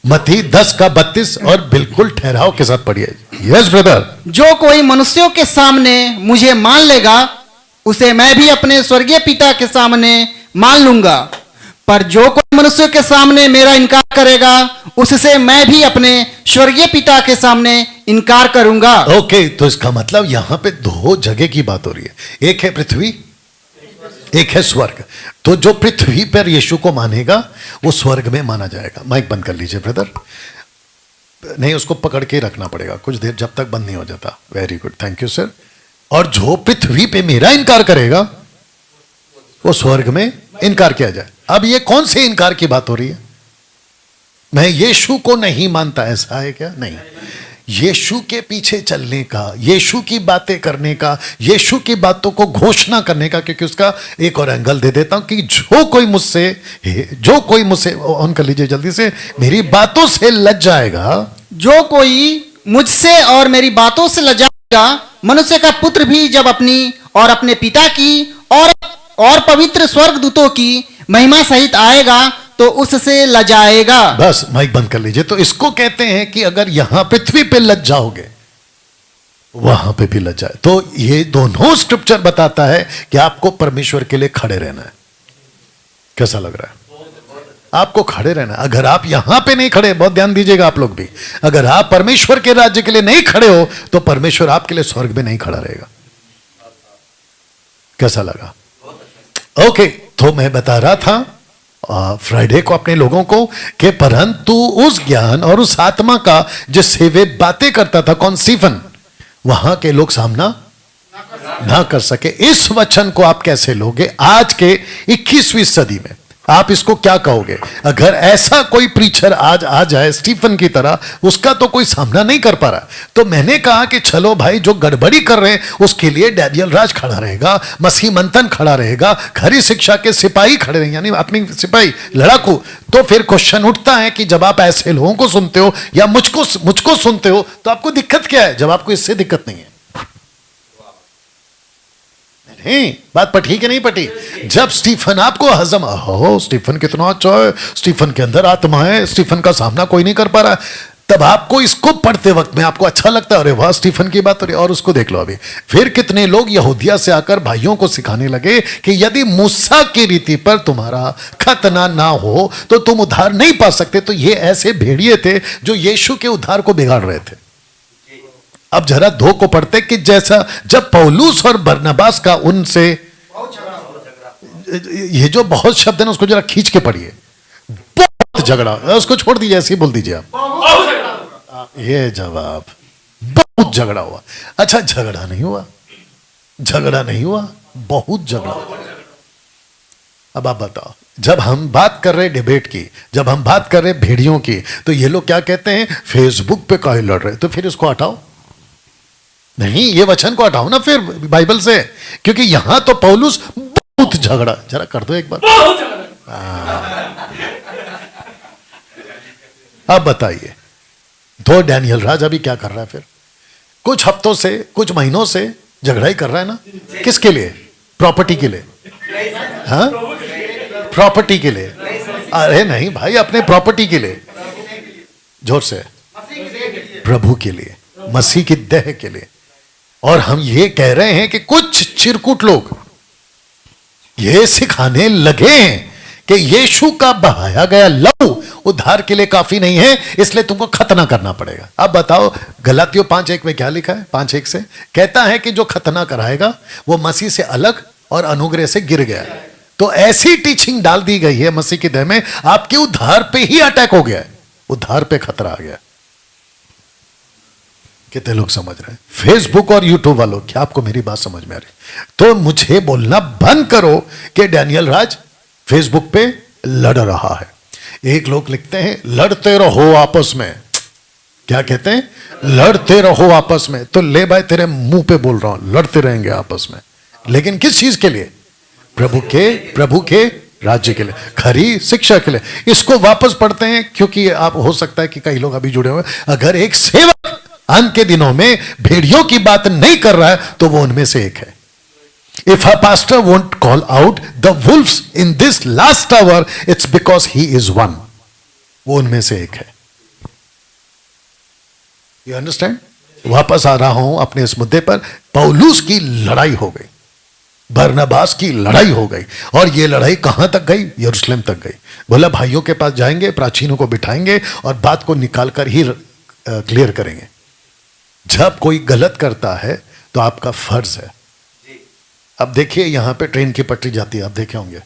A: मत्ती 10:32 और बिल्कुल ठहराव के साथ पढ़िए। Yes brother.
B: जो कोई मनुष्यों के सामने मुझे मान लेगा उसे मैं भी अपने स्वर्गीय पिता के सामने मान लूंगा, पर जो कोई मनुष्य के सामने मेरा इनकार करेगा उससे मैं भी अपने स्वर्गीय पिता के सामने इनकार करूंगा।
A: ओके, तो इसका मतलब यहां पे 2 जगह की बात हो रही है, एक है पृथ्वी, एक है स्वर्ग। तो जो पृथ्वी पर यीशु को मानेगा वो स्वर्ग में माना जाएगा। माइक बंद कर लीजिए ब्रदर, नहीं उसको पकड़ के रखना पड़ेगा कुछ देर जब तक बंद नहीं हो जाता। Very good, thank you sir. और जो पृथ्वी पे मेरा इनकार करेगा वो स्वर्ग में इनकार किया जाए। अब ये कौन से इनकार की बात हो रही है? मैं यीशु को नहीं मानता, ऐसा है क्या? नहीं, यीशु के पीछे चलने का, यीशु की बातें करने का, यीशु की बातों को घोषणा करने का। क्योंकि उसका एक और एंगल दे देता हूं कि जो कोई मुझसे ऑन कर लीजिए जल्दी से, मेरी बातों से लज जाएगा,
B: जो कोई मुझसे और मेरी बातों से लजाएगा, मनुष्य का पुत्र भी जब अपनी और अपने पिता की और पवित्र स्वर्गदूतों की महिमा सहित आएगा तो उससे लजाएगा।
A: बस माइक बंद कर लीजिए। तो इसको कहते हैं कि अगर यहां पृथ्वी पे लज जाओगे वहां पे भी लज जाए। तो ये दोनों स्क्रिप्चर बताता है कि आपको परमेश्वर के लिए खड़े रहना है। कैसा लग रहा है? आपको खड़े रहना है। अगर आप यहां पे नहीं खड़े, बहुत ध्यान दीजिएगा आप लोग भी, अगर आप परमेश्वर के राज्य के लिए नहीं खड़े हो तो परमेश्वर आपके लिए स्वर्ग में नहीं खड़ा रहेगा। कैसा लगा? ओके, तो मैं बता रहा था फ्राइडे को अपने लोगों को कि परंतु उस ज्ञान और उस आत्मा का जिससे वे बातें करता था, कौन? स्टीफन, वहां के लोग सामना ना कर सके। इस वचन को आप कैसे लोगे आज के 21वीं सदी में? आप इसको क्या कहोगे? अगर ऐसा कोई प्रीचर आज आ जाए स्टीफन की तरह, उसका तो कोई सामना नहीं कर पा रहा, तो मैंने कहा कि चलो भाई, जो गड़बड़ी कर रहे हैं उसके लिए डैनियल राज खड़ा रहेगा, मसीह मंथन खड़ा रहेगा, खरी शिक्षा के सिपाही खड़े रहेंगे, यानी अपनी सिपाही लड़ाकू। तो फिर क्वेश्चन उठता है कि जब आप ऐसे लोगों को सुनते हो या मुझको सुनते हो, तो आपको दिक्कत क्या है? जब आपको इससे दिक्कत नहीं है। नहीं, बात पटी कि नहीं पटी? जब स्टीफन आपको हजम, हो स्टीफन कितना अच्छा है, स्टीफन के अंदर आत्मा है, स्टीफन का सामना कोई नहीं कर पा रहा, तब आपको इसको पढ़ते वक्त में आपको अच्छा लगता है, अरे वाह स्टीफन की बात हो रही। और उसको देख लो अभी, फिर कितने लोग यहूदिया से आकर भाइयों को सिखाने लगे कि यदि मूसा की रीति पर तुम्हारा खतना ना हो तो तुम उद्धार नहीं पा सकते। तो ये ऐसे भेड़िए थे जो यीशु के उद्धार को बिगाड़ रहे थे। अब जरा दो को पढ़ते कि जैसा जब पौलुस और बरनबास का उनसे, ये जो बहुत शब्द है ना, उसको जरा खींच के पढ़िए। बहुत झगड़ा, उसको छोड़ दीजिए, ऐसे ही बोल दीजिए आप। ये जवाब, बहुत झगड़ा हुआ। अच्छा, झगड़ा नहीं हुआ, झगड़ा नहीं हुआ, बहुत झगड़ा हुआ। अब आप बताओ, जब हम बात कर रहे डिबेट की, जब हम बात कर रहे भेड़ियों की, तो ये लोग क्या कहते हैं? फेसबुक पे काहे लड़ रहे? तो फिर इसको हटाओ, नहीं ये वचन को हटाओ ना फिर बाइबल से, क्योंकि यहां तो पौलुस बहुत झगड़ा, जरा कर दो एक बार। अब बताइए, तो डैनियल राज अभी क्या कर रहा है? फिर कुछ हफ्तों से, कुछ महीनों से झगड़ा ही कर रहा है ना। किसके लिए? प्रॉपर्टी के लिए। हाँ, प्रॉपर्टी के लिए। अरे नहीं भाई, अपने प्रॉपर्टी के लिए, जोर से, प्रभु के लिए, मसीह की देह के लिए। और हम ये कह रहे हैं कि कुछ चिरकुट लोग ये सिखाने लगे हैं कि यीशु का बहाया गया लहू उद्धार के लिए काफी नहीं है, इसलिए तुमको खतना करना पड़ेगा। अब बताओ, गलातियों 5:1 में क्या लिखा है? 5:1 से कहता है कि जो खतना कराएगा वो मसीह से अलग और अनुग्रह से गिर गया। तो ऐसी टीचिंग डाल दी गई है मसीह की देह में, आपके उद्धार पे ही अटैक हो गया है, उद्धार पे खतरा आ गया। कितने लोग समझ रहे हैं? फेसबुक और यूट्यूब वालों, क्या आपको मेरी बात समझ में आ रही? तो मुझे बोलना बंद करो कि डैनियल राज फेसबुक पे लड़ रहा है। एक लोग लिखते हैं लड़ते रहो आपस में, क्या कहते हैं? लड़ते रहो आपस में। तो ले भाई, तेरे मुंह पे बोल रहा हूं, लड़ते रहेंगे आपस में, लेकिन किस चीज के लिए? प्रभु के राज्य के लिए, खरी शिक्षा के लिए। इसको वापस पढ़ते हैं, क्योंकि आप हो सकता है कि कई लोग अभी जुड़े हुए, अगर एक सेवक अंत के दिनों में भेड़ियों की बात नहीं कर रहा है तो वो उनमें से एक है। If a pastor won't call out the wolves in this last hour, it's because he is one. वो उनमें से एक है। You understand? वापस आ रहा हूं अपने इस मुद्दे पर। पौलुस की लड़ाई हो गई, बरनबास की लड़ाई हो गई, और ये लड़ाई कहां तक गई? यरूशलेम तक गई। बोला भाइयों के पास जाएंगे, प्राचीनों को बिठाएंगे और बात को निकाल कर ही क्लियर करेंगे। जब कोई गलत करता है तो आपका फर्ज है। अब देखिए, यहां पे ट्रेन की पटरी जाती है, आप देखे होंगे,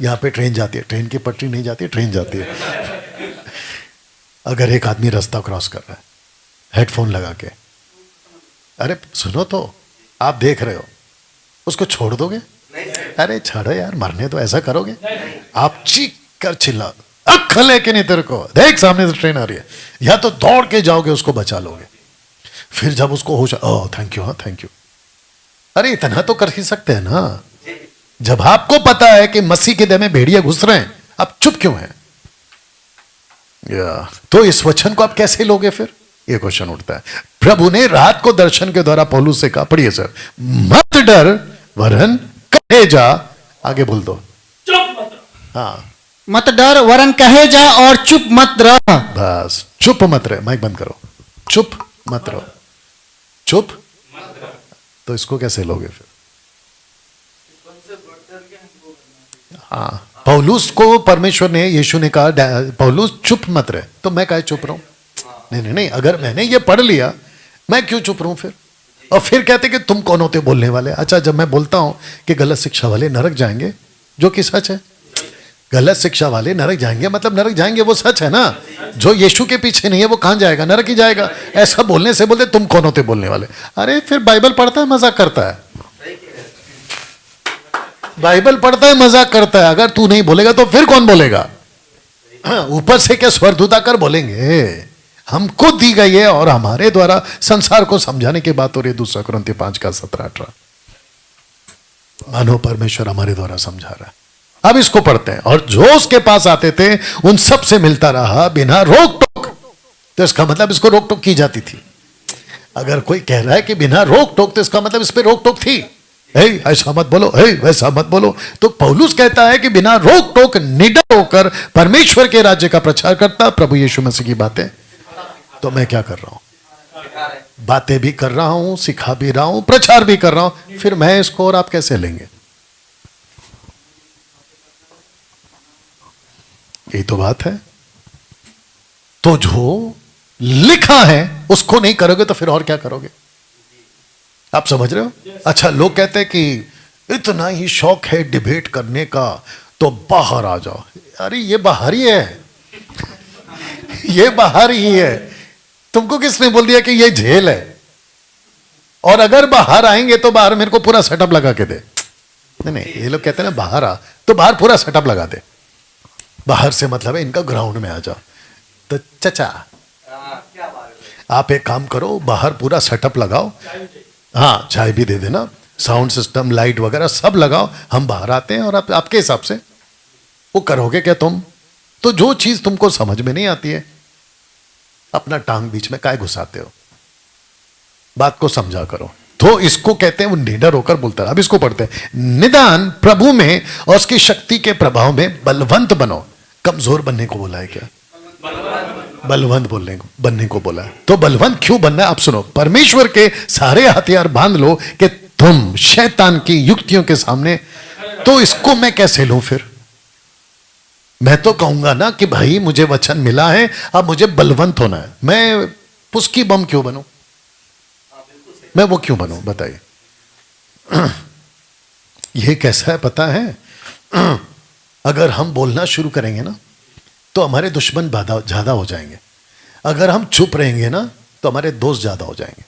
A: यहां पे ट्रेन जाती है, ट्रेन की पटरी नहीं जाती है, ट्रेन जाती है। अगर एक आदमी रास्ता क्रॉस कर रहा है हेडफोन लगा के, अरे सुनो तो, आप देख रहे हो, उसको छोड़ दोगे? अरे छोड़ो यार, मरने तो ऐसा करोगे? आप चीख कर चिल्ला, अख लेके नहीं, तेरे को देख सामने से ट्रेन आ रही है, या तो दौड़ के जाओगे, उसको बचा लोगे। फिर जब उसको होश, ओह थैंक यू, हाँ थैंक यू, अरे इतना तो कर ही सकते हैं ना। जब आपको पता है कि मसीह के देह में भेड़िए घुस रहे हैं, आप चुप क्यों हैं? तो इस वचन को आप कैसे लोगे? फिर ये क्वेश्चन उठता है। प्रभु ने रात को दर्शन के द्वारा पौलुस से कहा, पढ़िए सर, मत डर वरन कहे जा, आगे बोल दो,
C: चुप मत रहो।
A: हाँ,
B: मत डर वरन कहे जा और चुप मत रह।
A: बस चुप मत रहे, माइक बंद करो, चुप मत रहो, चुप। तो इसको कैसे लोगे फिर? हाँ, पौलुस को परमेश्वर ने, यीशु ने कहा पौलुस चुप मत रहे, तो मैं काहे चुप रहूं? नहीं, नहीं, अगर मैंने ये पढ़ लिया, मैं क्यों चुप रहूं फिर? और फिर कहते कि तुम कौन होते बोलने वाले? अच्छा, जब मैं बोलता हूं कि गलत शिक्षा वाले नरक जाएंगे, जो कि सच है, गलत शिक्षा वाले नरक जाएंगे, मतलब नरक जाएंगे, वो सच है ना। जो यीशु के पीछे नहीं है वो कहां जाएगा? नरक ही जाएगा। ऐसा बोलने से बोलते तुम कौन होते बोलने वाले? अरे फिर बाइबल पढ़ता है, मजाक करता है। बाइबल पढ़ता है, मजाक करता है। अगर तू नहीं बोलेगा तो फिर कौन बोलेगा? ऊपर से क्या स्वरदूत आकर बोलेंगे? हमको दी गई है और हमारे द्वारा संसार को समझाने की बात हो रही है। 2 कुरिन्थियों 5 का 17-18। मानो परमेश्वर हमारे द्वारा समझा रहा है। अब इसको पढ़ते हैं। और जो उसके पास आते थे उन सब से मिलता रहा बिना रोक टोक। तो इसका मतलब इसको रोक टोक की जाती थी। अगर कोई कह रहा है कि बिना रोक टोक, तो इसका मतलब इस पे रोक टोक थी। ऐसा मत बोलो, वैसा मत बोलो। तो पौलुस कहता है कि बिना रोक टोक निडर होकर परमेश्वर के राज्य का प्रचार करता प्रभु यीशु मसीह की बातें। तो मैं क्या कर रहा हूं? बातें भी कर रहा हूं, सिखा भी रहा हूं, प्रचार भी कर रहा हूं। फिर मैं इसको और आप कैसे लेंगे? यही तो बात है। तो जो लिखा है उसको नहीं करोगे तो फिर और क्या करोगे? आप समझ रहे हो? अच्छा, लोग कहते हैं कि इतना ही शौक है डिबेट करने का तो बाहर आ जाओ। अरे ये बाहर ही है, ये बाहर ही है। तुमको किसने बोल दिया कि ये झेल है? और अगर बाहर आएंगे तो बाहर मेरे को पूरा सेटअप लगा के दे। नहीं, ये लोग कहते हैं ना बाहर आ, तो बाहर पूरा सेटअप लगा दे। बाहर से मतलब है इनका ग्राउंड में आ जाओ। तो चचा आप एक काम करो, बाहर पूरा सेटअप लगाओ। हाँ, चाय भी दे देना, साउंड सिस्टम, लाइट वगैरह सब लगाओ। हम बाहर आते हैं और आपके हिसाब से वो करोगे क्या तुम? तो जो चीज तुमको समझ में नहीं आती है, अपना टांग बीच में काहे घुसाते हो? बात को समझा करो। तो इसको कहते हैं वो निडर होकर बोलता है। अब इसको पढ़ते हैं। निदान प्रभु में और उसकी शक्ति के प्रभाव में बलवंत बनो। कमजोर बनने को बोला है क्या? बलवंत बनने को बोला है। तो बलवंत क्यों बनना है आप सुनो। परमेश्वर के सारे हथियार बांध लो कि तुम शैतान की युक्तियों के सामने। तो इसको मैं कैसे लूं फिर? मैं तो कहूंगा ना कि भाई मुझे वचन मिला है, अब मुझे बलवंत होना है। मैं पुस्की बम क्यों बनूं? मैं वो क्यों बनूं बताइए? ये कैसा है पता है? अगर हम बोलना शुरू करेंगे ना तो हमारे दुश्मन ज्यादा हो जाएंगे। अगर हम चुप रहेंगे ना तो हमारे दोस्त ज्यादा हो जाएंगे।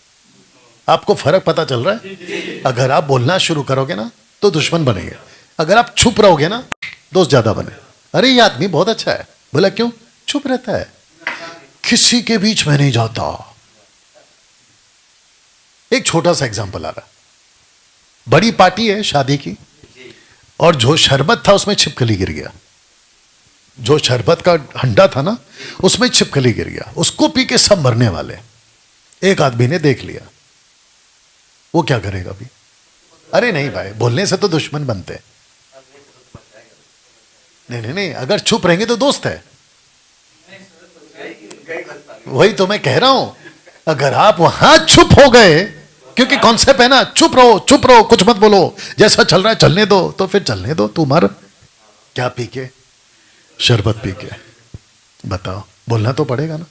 A: आपको फर्क पता चल रहा है? अगर आप बोलना शुरू करोगे ना तो दुश्मन बनेंगे, अगर आप चुप रहोगे ना दोस्त ज्यादा बने। अरे ये आदमी बहुत अच्छा है, बोला क्यों? चुप रहता है, किसी के बीच में नहीं जाता। एक छोटा सा एग्जांपल आ रहा। बड़ी पार्टी है शादी की, और जो शरबत था उसमें छिपकली गिर गया। जो शरबत का हंडा था ना उसमें छिपकली गिर गया। उसको पी के सब मरने वाले। एक आदमी ने देख लिया, वो क्या करेगा अभी? अरे नहीं भाई, बोलने से तो दुश्मन बनते हैं। नहीं, अगर चुप रहेंगे तो दोस्त है। वही तो मैं कह रहा हूं। अगर आप वहां चुप हो गए, क्योंकि कॉन्सेप्ट है ना, चुप रहो, कुछ मत बोलो, जैसा चल रहा है चलने दो, तो फिर चलने दो। तू मर क्या पी के? शरबत पी के। बताओ, बोलना तो पड़ेगा ना।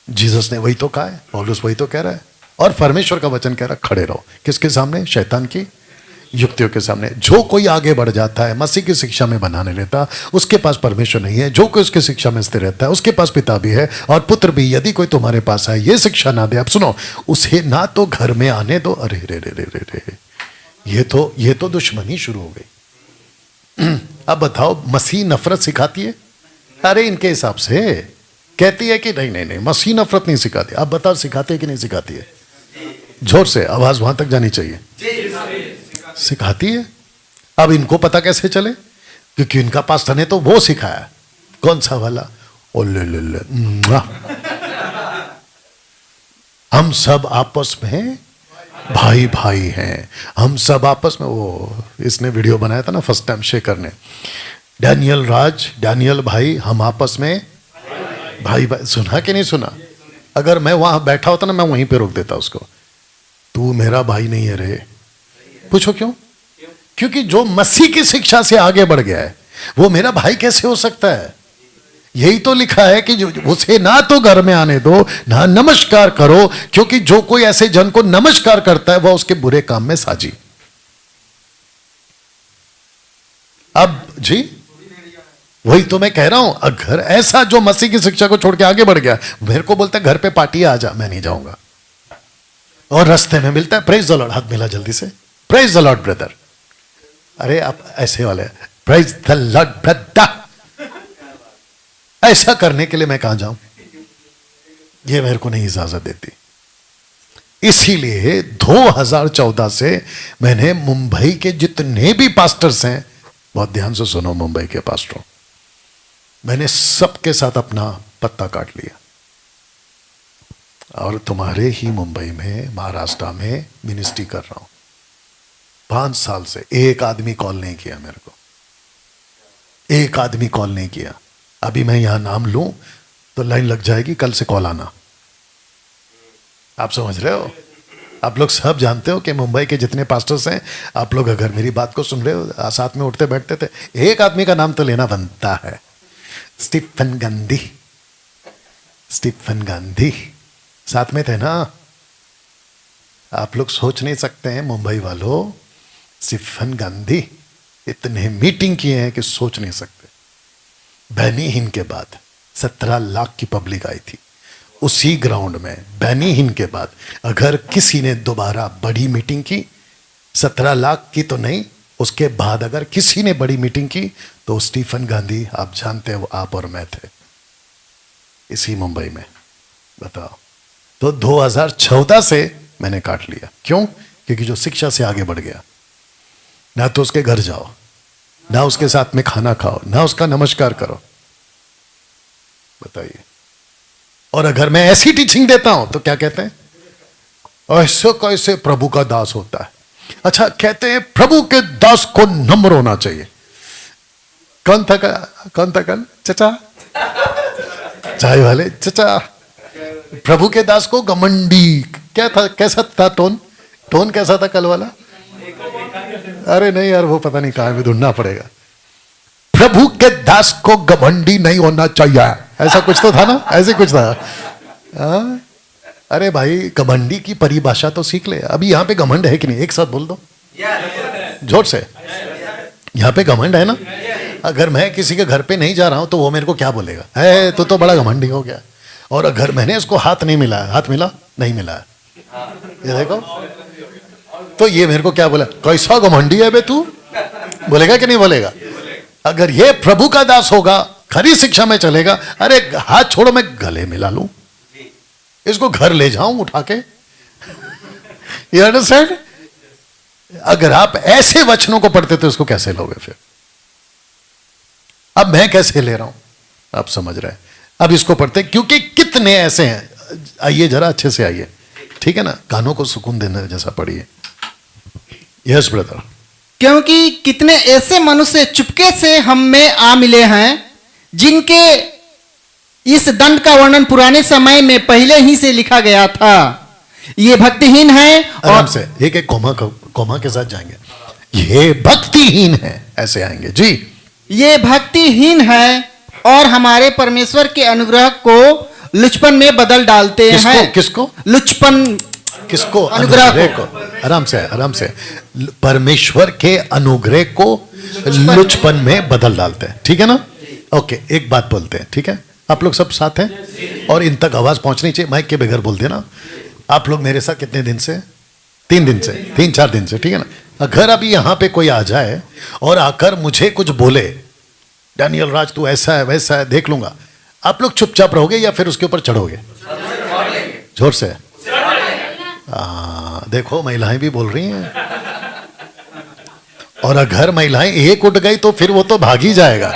A: जीसस ने वही तो कहा है, पौलुस वही तो कह रहा है, और परमेश्वर का वचन कह रहा है खड़े रहो। किसके सामने? शैतान की युक्तियों के सामने। जो कोई आगे बढ़ जाता है, मसीह की शिक्षा में बनाने लेता, उसके पास परमेश्वर नहीं है। जो कोई उसकी शिक्षा में स्थिर रहता है, उसके पास पिता भी है और पुत्र भी। यदि कोई तुम्हारे पास है, ये शिक्षा ना दे, अब सुनो, उसे ना तो घर में आने दो। अरे रे रे रे रे रे, ये तो दुश्मनी शुरू हो गई। अब बताओ, मसीह नफरत सिखाती है? अरे इनके हिसाब से कहती है कि नहीं, मसीह नफरत नहीं सिखाती। अब बताओ, सिखाती है कि नहीं सिखाती है? जोर से आवाज वहां तक जानी चाहिए। सिखाती है। अब इनको पता कैसे चले? क्योंकि इनका पास्टर ने तो वो सिखाया। कौन सा वाला? ओ ले हम सब आपस में भाई हैं। हम सब आपस में, वो इसने वीडियो बनाया था ना फर्स्ट टाइम शेखर ने, डैनियल भाई, हम आपस में भाई। सुना कि नहीं सुना? अगर मैं वहां बैठा होता ना, मैं वहीं पे रोक देता उसको। तू मेरा भाई नहीं है रे। पूछो क्यों? क्योंकि जो मसीह की शिक्षा से आगे बढ़ गया है वो मेरा भाई कैसे हो सकता है? यही तो लिखा है कि उसे ना तो घर में आने दो, ना नमस्कार करो, क्योंकि जो कोई ऐसे जन को नमस्कार करता है वह उसके बुरे काम में साझी। अब जी वही तो मैं कह रहा हूं। अगर ऐसा जो मसीह की शिक्षा को छोड़ के आगे बढ़ गया, मेरे को बोलता है घर पे पार्टी आ जा, मैं नहीं जाऊंगा। और रास्ते में मिलता है, प्रेज द लॉर्ड, हाथ मिला जल्दी से, प्रेज द लॉर्ड ब्रदर। अरे आप ऐसे वाले, प्रेज द लॉर्ड ब्रदर, ऐसा करने के लिए मैं कहां जाऊं? ये मेरे को नहीं इजाजत देती। इसीलिए 2014 से मैंने मुंबई के जितने भी पास्टर्स हैं, बहुत ध्यान से सुनो मुंबई के पास्टरों, मैंने सबके साथ अपना पत्ता काट लिया। और तुम्हारे ही मुंबई में, महाराष्ट्र में मिनिस्ट्री कर रहा हूं 5 साल से। एक आदमी कॉल नहीं किया मेरे को, एक आदमी कॉल नहीं किया। अभी मैं यहां नाम लूं तो लाइन लग जाएगी, कल से कॉल आना। आप समझ रहे हो? आप लोग सब जानते हो कि मुंबई के जितने पास्टर्स हैं, आप लोग अगर मेरी बात को सुन रहे हो, साथ में उठते बैठते थे, एक आदमी का नाम तो लेना बनता है, स्टीफन गांधी। स्टीफन गांधी साथ में थे ना? आप लोग सोच नहीं सकते हैं मुंबई वालों, स्टीफन गांधी इतने मीटिंग किए हैं कि सोच नहीं सकते। बैनी हिन के बाद 17 लाख की पब्लिक आई थी उसी ग्राउंड में। बैनी हिन के बाद अगर किसी ने दोबारा बड़ी मीटिंग की, 17 लाख की तो नहीं, उसके बाद अगर किसी ने बड़ी मीटिंग की तो स्टीफन गांधी, आप जानते हैं वो आप और मैं थे इसी मुंबई में। बताओ। तो 2014 से मैंने काट लिया। क्यों? क्योंकि जो शिक्षा से आगे बढ़ गया, ना तो उसके घर जाओ, ना उसके साथ में खाना खाओ, ना उसका नमस्कार करो। बताइए। और अगर मैं ऐसी टीचिंग देता हूं तो क्या कहते हैं? ऐसे कैसे प्रभु का दास होता है? अच्छा, कहते हैं प्रभु के दास को नम्र होना चाहिए। कौन था कल? चचा, चाय वाले चचा। प्रभु के दास को घमंडी, क्या था? कैसा था टोन कैसा था कल वाला? अरे नहीं यार, वो पता नहीं कहां भी ढूंढना पड़ेगा। प्रभु के दास को घमंडी नहीं होना चाहिए, ऐसा कुछ तो था ना? ऐसे कुछ था। अरे भाई, घमंडी की परिभाषा तो सीख ले। अभी यहां पे घमंड है कि नहीं? एक साथ बोल दो जोर से। यहां पे घमंड है ना? अगर मैं किसी के घर पे नहीं जा रहा हूं तो वो मेरे को क्या बोलेगा? है तो बड़ा घमंडी हो गया। और अगर मैंने उसको हाथ नहीं मिलाया, हाथ मिला नहीं मिलाया, ये देखो, तो ये मेरे को क्या बोला? कैसा घमंडी है बे तू? बोलेगा कि नहीं बोलेगा? अगर ये प्रभु का दास होगा, खरी शिक्षा में चलेगा, अरे हाथ छोड़ो, मैं गले मिला लूं, इसको घर ले जाऊं उठा के। You understand? अगर आप ऐसे वचनों को पढ़ते तो इसको कैसे लोगे फिर? अब मैं कैसे ले रहा हूं, आप समझ रहे हैं? अब इसको पढ़ते, क्योंकि कितने ऐसे हैं। आइए जरा अच्छे से आइए, ठीक है ना? कानों को सुकून देने जैसा पढ़िए। Yes brother.
B: क्योंकि कितने ऐसे मनुष्य चुपके से हम में आ मिले हैं, जिनके इस दंड का वर्णन पुराने समय में पहले ही से लिखा गया था। ये भक्तिहीन है।
A: आराम से एक एक कोमा के साथ जाएंगे। ये भक्तिहीन है, ऐसे आएंगे जी।
B: ये भक्तिहीन है और हमारे परमेश्वर के अनुग्रह को लुचपन में बदल डालते हैं।
A: किसको?
B: लुचपन।
A: किसको?
B: अनुग्रह
A: को। आराम से। परमेश्वर के अनुग्रह को लुचपन में बदल डालते हैं, ठीक है ना? ओके, एक बात बोलते हैं, ठीक है? आप लोग सब साथ हैं और इन तक आवाज पहुंचनी चाहिए, माइक के बगैर बोल देना। आप लोग मेरे साथ कितने दिन से? 3-4 दिन से, ठीक है ना? अगर अभी यहां पे कोई आ जाए और आकर मुझे कुछ बोले, डैनियल राज तू ऐसा है वैसा है, देख लूंगा, आप लोग चुपचाप रहोगे या फिर उसके ऊपर चढ़ोगे? जोर से। देखो, महिलाएं भी बोल रही हैं। और अगर महिलाएं एक उठ गई तो फिर वो तो भाग ही जाएगा।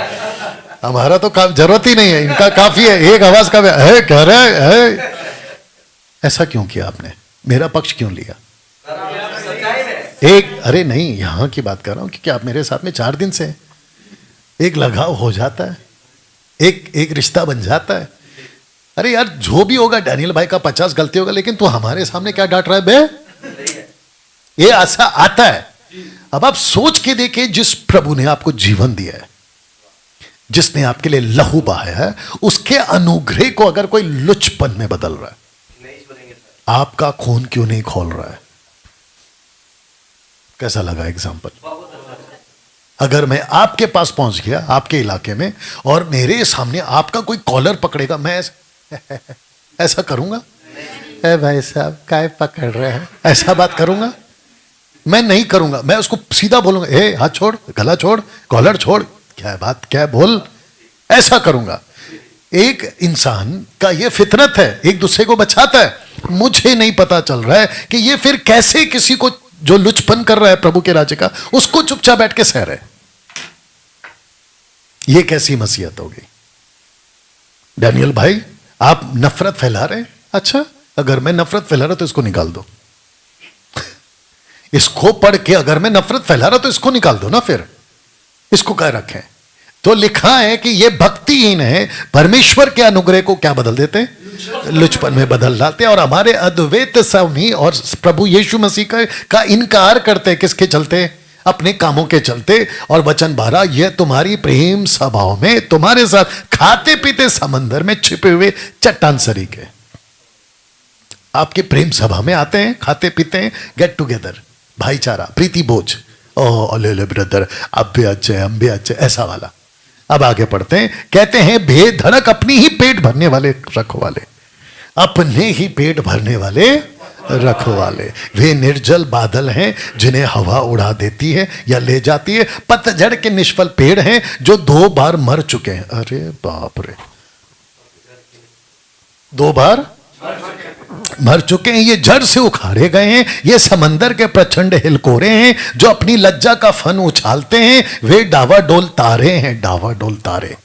A: हमारा तो जरूरत ही नहीं है, इनका काफी है। एक आवाज का है, कह रहे है। ऐसा क्यों किया आपने? मेरा पक्ष क्यों लिया? एक, अरे नहीं, यहां की बात कर रहा हूं, क्योंकि आप मेरे साथ में 4 दिन से, एक लगाव हो जाता है, एक रिश्ता बन जाता है। अरे यार, जो भी होगा, डैनियल भाई का 50 गलती होगा, लेकिन तू हमारे सामने क्या डांट रहा है बे? ये ऐसा आता है। अब आप सोच के देखिए, जिस प्रभु ने आपको जीवन दिया है, जिसने आपके लिए लहू बहाया है, उसके अनुग्रह को अगर कोई लुचपन में बदल रहा है, आपका खून क्यों नहीं खोल रहा है? कैसा लगा एग्जाम्पल? अगर मैं आपके पास पहुंच गया, आपके इलाके में, और मेरे सामने आपका कोई कॉलर पकड़ेगा, मैं ऐसा करूंगा? भाई साहब काय पकड़ रहे हैं, ऐसा बात करूंगा? मैं नहीं करूंगा, मैं उसको सीधा बोलूंगा, ए हाथ छोड़, गला छोड़, कॉलर छोड़, क्या है बात, क्या है बोल, ऐसा करूंगा। एक इंसान का ये फितरत है, एक दूसरे को बचाता है। मुझे नहीं पता चल रहा है कि ये फिर कैसे किसी को जो लुचपन कर रहा है प्रभु के राज्य का, उसको चुपचाप बैठ के सह रहे। ये कैसी मसीहत होगी? डैनियल भाई, आप नफरत फैला रहे हैं। अच्छा, अगर मैं नफरत फैला रहा तो इसको निकाल दो। इसको पढ़ के अगर मैं नफरत फैला रहा तो इसको निकाल दो ना, फिर इसको क्या रखें? तो लिखा है कि ये भक्तिहीन है, परमेश्वर के अनुग्रह को क्या बदल देते हैं? लुचपन में बदल डालते हैं। और हमारे अद्वैत स्वामी और प्रभु यीशु मसीह का इनकार करते हैं। किसके चलते? अपने कामों के चलते। और वचन 12, यह तुम्हारी प्रेम सभाओं में तुम्हारे साथ खाते पीते समंदर में छिपे हुए चट्टान सरीखे। आपके प्रेम सभा में आते हैं, खाते पीते हैं, गेट टुगेदर, भाईचारा, प्रीति भोज, ओ ले ब्रदर, अब भी अच्छे, हम भी अच्छे, ऐसा वाला। अब आगे पढ़ते हैं, कहते हैं बेधड़क अपनी ही पेट भरने वाले रखवाले, अपने ही पेट भरने वाले रखवाले। वे निर्जल बादल हैं जिन्हें हवा उड़ा देती है या ले जाती है, पतझड़ के निष्फल पेड़ हैं जो 2 बार मर चुके हैं। अरे बाप रे, 2 बार मर चुके हैं। ये जड़ से उखाड़े गए हैं। ये समंदर के प्रचंड हिलकोरे हैं जो अपनी लज्जा का फन उछालते हैं। वे डावाडोल तारे हैं, डावाडोल तारे।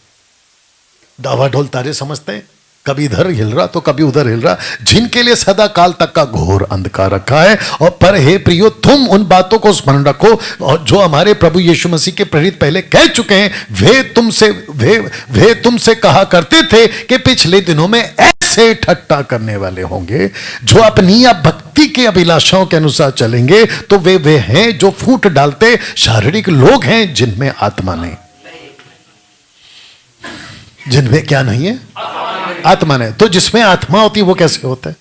A: डावाडोल तारे समझते हैं? कभी इधर हिल रहा तो कभी उधर हिल रहा, जिनके लिए सदा काल तक का घोर अंधकार रखा है। और पर हे प्रियो, तुम उन बातों को स्मरण रखो और जो हमारे प्रभु यीशु मसीह के प्रेरित पहले कह चुके हैं। वे तुमसे कहा करते थे कि पिछले दिनों में ऐसे ठट्टा करने वाले होंगे जो अपनी या भक्ति के अभिलाषाओं के अनुसार चलेंगे। तो वे हैं जो फूट डालते शारीरिक लोग हैं, जिनमें आत्मा नहीं। जिनमें क्या नहीं है? आत्मा नहीं। तो जिसमें आत्मा होती है वो कैसे होता है?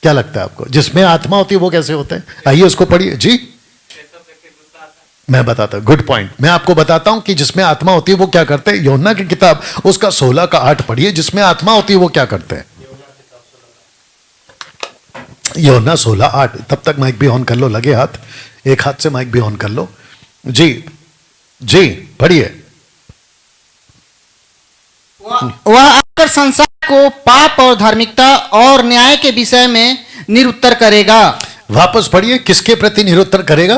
A: क्या लगता है आपको? जिसमें आत्मा होती है वो कैसे होता है? आइए उसको पढ़िए जी। मैं बताता हूं, गुड पॉइंट। मैं आपको बताता हूं कि जिसमें आत्मा होती है वो क्या करते हैं। यूहन्ना की किताब उसका 16 का 8 पढ़िए। जिसमें आत्मा होती है वो क्या करते हैं? यूहन्ना 16:8। तब तक माइक भी ऑन कर लो, लगे हाथ, एक हाथ से माइक भी ऑन कर लो जी। जी पढ़िए।
B: वह आकर संसार को पाप और धार्मिकता और न्याय के विषय में निरुत्तर करेगा।
A: वापस पढ़िए, किसके प्रति निरुत्तर करेगा?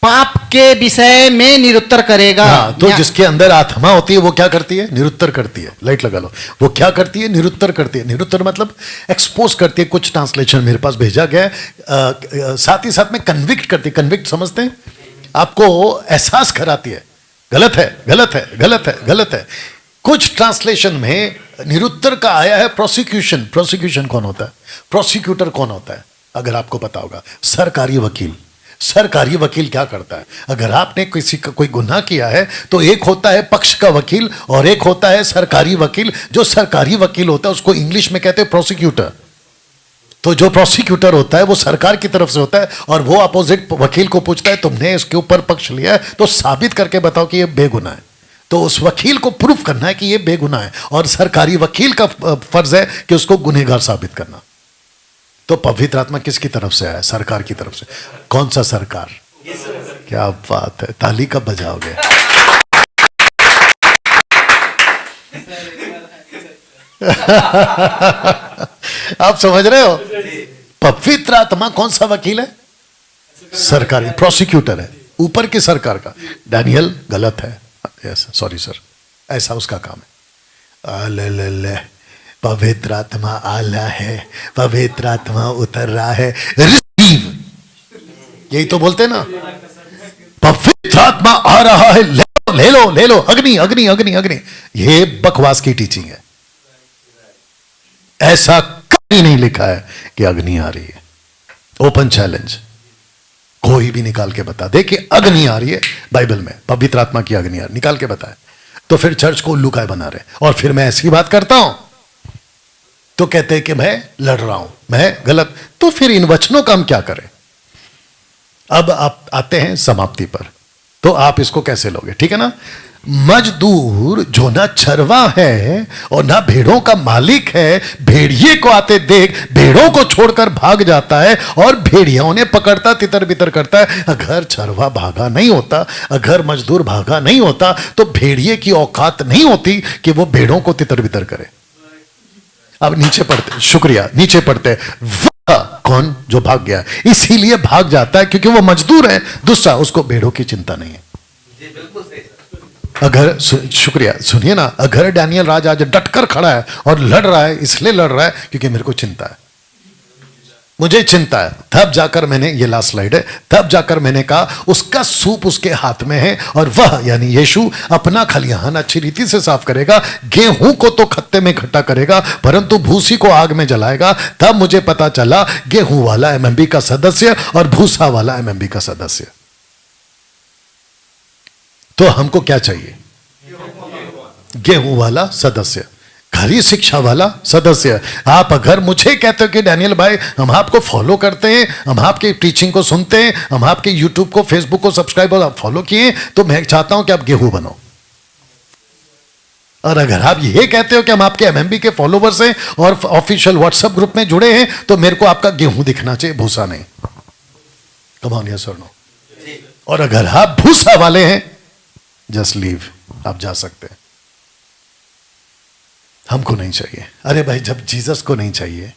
B: पाप के विषय में निरुत्तर करेगा।
A: हाँ, तो जिसके अंदर आत्मा होती है वो क्या करती है? निरुत्तर करती है। लाइट लगा लो। वो क्या करती है? निरुत्तर करती है। निरुत्तर मतलब एक्सपोज करती है। कुछ ट्रांसलेशन मेरे पास भेजा गया है। साथ ही साथ में कन्विक्ट करती है। कन्विक्ट समझते हैं? आपको एहसास कराती है, गलत है, गलत है, गलत है, गलत है। कुछ ट्रांसलेशन में निरुत्तर का आया है प्रोसिक्यूशन। प्रोसिक्यूशन कौन होता है? प्रोसिक्यूटर कौन होता है? अगर आपको पता होगा, सरकारी वकील। सरकारी वकील क्या करता है? अगर आपने किसी का कोई गुनाह किया है तो एक होता है पक्ष का वकील और एक होता है सरकारी वकील। जो सरकारी वकील होता है उसको इंग्लिश में कहते हैं प्रोसिक्यूटर। तो जो प्रोसिक्यूटर होता है वो सरकार की तरफ से होता है और वो अपोजिट वकील को पूछता है, तुमने इसके ऊपर पक्ष लिया है तो साबित करके बताओ कि ये बेगुनाह है। तो उस वकील को प्रूफ करना है कि ये बेगुनाह है और सरकारी वकील का फर्ज है कि उसको गुनहगार साबित करना। तो पवित्र आत्मा किसकी तरफ से आया? सरकार की तरफ से। कौन सा सरकार? क्या बात है, ताली कब बजाओगे? आप समझ रहे हो? पवित्र आत्मा कौन सा वकील है? सरकारी प्रोसिक्यूटर है, ऊपर की सरकार का। डैनियल गलत है, यस सॉरी सर, ऐसा उसका काम है। ले पवित्र आत्मा आला है, पवित्र आत्मा उतर रहा है, रिसीव, यही तो बोलते ना, पवित्र आत्मा आ रहा है, ले लो ले लो ले लो, अग्नि अग्नि अग्नि अग्नि। ये बकवास की टीचिंग है। ऐसा कभी नहीं लिखा है कि अग्नि आ रही है। ओपन चैलेंज, कोई भी निकाल के बता दे कि अग्नि आ रही है बाइबल में, पवित्र आत्मा की अग्नि आ रही, निकाल के बताए। तो फिर चर्च को उल्लू काय बना रहे। और फिर मैं ऐसी बात करता हूं तो कहते हैं कि मैं लड़ रहा हूं, मैं गलत। तो फिर इन वचनों का हम क्या करें? अब आप आते हैं समाप्ति पर, तो आप इसको कैसे लोगे? ठीक है ना? मजदूर जो ना चरवा है और ना भेड़ों का मालिक है, भेड़िए को आते देख भेड़ों को छोड़कर भाग जाता है और भेड़िया उन्हें पकड़ता तितर बितर करता है। अगर चरवा भागा नहीं होता, अगर मजदूर भागा नहीं होता, तो भेड़िए की औकात नहीं होती कि वो भेड़ों को तितर बितर करे। अब नीचे पढ़ते, शुक्रिया, नीचे पढ़ते, वह कौन जो भाग गया, इसीलिए भाग जाता है क्योंकि वो मजदूर है। दूसरा, उसको भेड़ों की चिंता नहीं है। अगर शुक्रिया, सुनिए ना, अगर डैनियल राज आज डटकर खड़ा है और लड़ रहा है, इसलिए लड़ रहा है क्योंकि मेरे को चिंता है, मुझे चिंता है। तब जाकर मैंने, ये लास्ट स्लाइड है, तब जाकर मैंने कहा उसका सूप उसके हाथ में है और वह यानी यीशु अपना खलिहान अच्छी रीति से साफ करेगा। गेहूं को तो खत्ते में इकट्ठा करेगा परंतु भूसी को आग में जलाएगा। तब मुझे पता चला गेहूं वाला एमएमबी का सदस्य और भूसा वाला एमएमबी का सदस्य। तो हमको क्या चाहिए? गेहूं वाला सदस्य, खरी शिक्षा वाला सदस्य। आप अगर मुझे कहते हो कि डैनियल भाई हम आपको फॉलो करते हैं, हम आपके टीचिंग को सुनते हैं, हम आपके यूट्यूब को, फेसबुक को सब्सक्राइब और फॉलो किए, तो मैं चाहता हूं कि आप गेहूं बनो। और अगर आप ये कहते हो कि हम आपके एमएमबी के फॉलोवर्स हैं और ऑफिशियल व्हाट्सएप ग्रुप में जुड़े हैं, तो मेरे को आपका गेहूं दिखना चाहिए, भूसा नहीं। कम ऑन यस और नो। और अगर आप भूसा वाले हैं, जस्ट लीव, आप जा सकते हैं, हमको नहीं चाहिए। अरे भाई, जब जीसस को नहीं चाहिए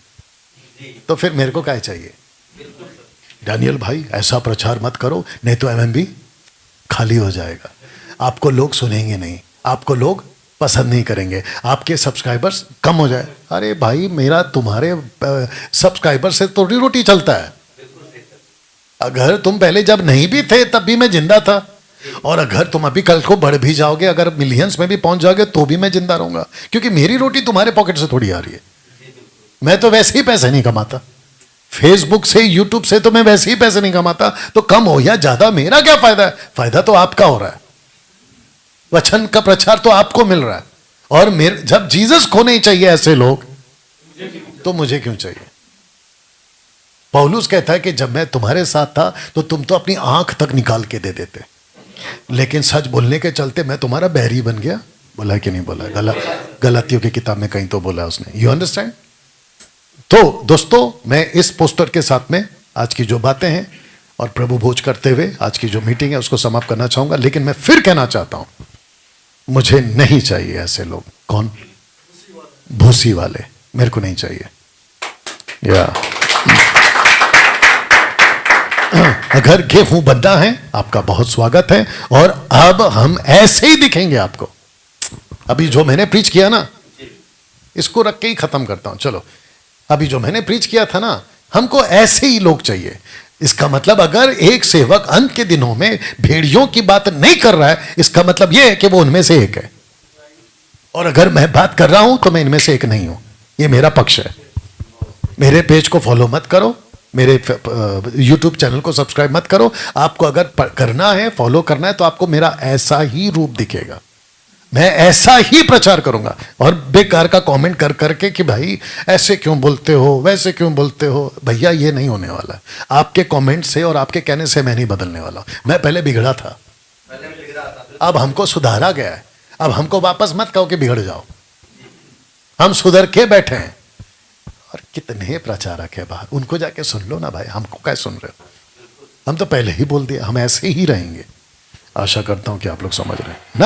A: तो फिर मेरे को क्या चाहिए? डैनियल भाई ऐसा प्रचार मत करो, नहीं तो एमएमबी खाली हो जाएगा, आपको लोग सुनेंगे नहीं, आपको लोग पसंद नहीं करेंगे, आपके सब्सक्राइबर्स कम हो जाए। अरे भाई, मेरा तुम्हारे सब्सक्राइबर से तो रोटी चलता है। अगर तुम पहले जब नहीं भी थे तब भी मैं जिंदा था, और अगर तुम अभी कल को बढ़ भी जाओगे, अगर मिलियंस में भी पहुंच जाओगे, तो भी मैं जिंदा रहूंगा, क्योंकि मेरी रोटी तुम्हारे पॉकेट से थोड़ी आ रही है। मैं तो वैसे ही पैसे नहीं कमाता, फेसबुक से, यूट्यूब से तो मैं वैसे ही पैसे नहीं कमाता, तो कम हो या ज्यादा मेरा क्या फायदा है? फायदा तो आपका हो रहा है, वचन का प्रचार तो आपको मिल रहा है। और मेरे जब जीसस को नहीं चाहिए ऐसे लोग, तो मुझे क्यों चाहिए? पौलुस कहता है कि जब मैं तुम्हारे साथ था तो तुम तो अपनी आंख तक निकाल के दे देते, लेकिन सच बोलने के चलते मैं तुम्हारा बैरी बन गया। बोला कि नहीं बोला? गलातियों की किताब में कहीं तो बोला उसने। You understand? तो दोस्तों, मैं इस पोस्टर के साथ में आज की जो बातें हैं और प्रभु भोज करते हुए आज की जो मीटिंग है उसको समाप्त करना चाहूंगा। लेकिन मैं फिर कहना चाहता हूं, मुझे नहीं चाहिए ऐसे लोग। कौन? भूसी वाले, मेरे को नहीं चाहिए। या अगर गेहूं बनना है, आपका बहुत स्वागत है, और अब हम ऐसे ही दिखेंगे आपको। अभी जो मैंने प्रीच किया ना, इसको रख के ही खत्म करता हूं। चलो, अभी जो मैंने प्रीच किया था ना, हमको ऐसे ही लोग चाहिए। इसका मतलब अगर एक सेवक अंत के दिनों में भेड़ियों की बात नहीं कर रहा है, इसका मतलब यह है कि वो उनमें से एक है। और अगर मैं बात कर रहा हूं तो मैं इनमें से एक नहीं हूं। यह मेरा पक्ष है। मेरे पेज को फॉलो मत करो, मेरे यूट्यूब चैनल को सब्सक्राइब मत करो। आपको अगर करना है, फॉलो करना है, तो आपको मेरा ऐसा ही रूप दिखेगा, मैं ऐसा ही प्रचार करूंगा। और बेकार का कमेंट कर करके कि भाई ऐसे क्यों बोलते हो, वैसे क्यों बोलते हो, भैया ये नहीं होने वाला। आपके कमेंट से और आपके कहने से मैं नहीं बदलने वाला। मैं पहले बिगड़ा था, अब हमको सुधारा गया है। अब हमको वापस मत कहो कि बिगड़ जाओ, हम सुधर के बैठे हैं। और कितने प्रचारक है बाहर, उनको जाके सुन लो ना भाई, हमको क्या सुन रहे हो? हम तो पहले ही बोल दिया, हम ऐसे ही रहेंगे। आशा करता हूं कि आप लोग समझ रहे हैं ना।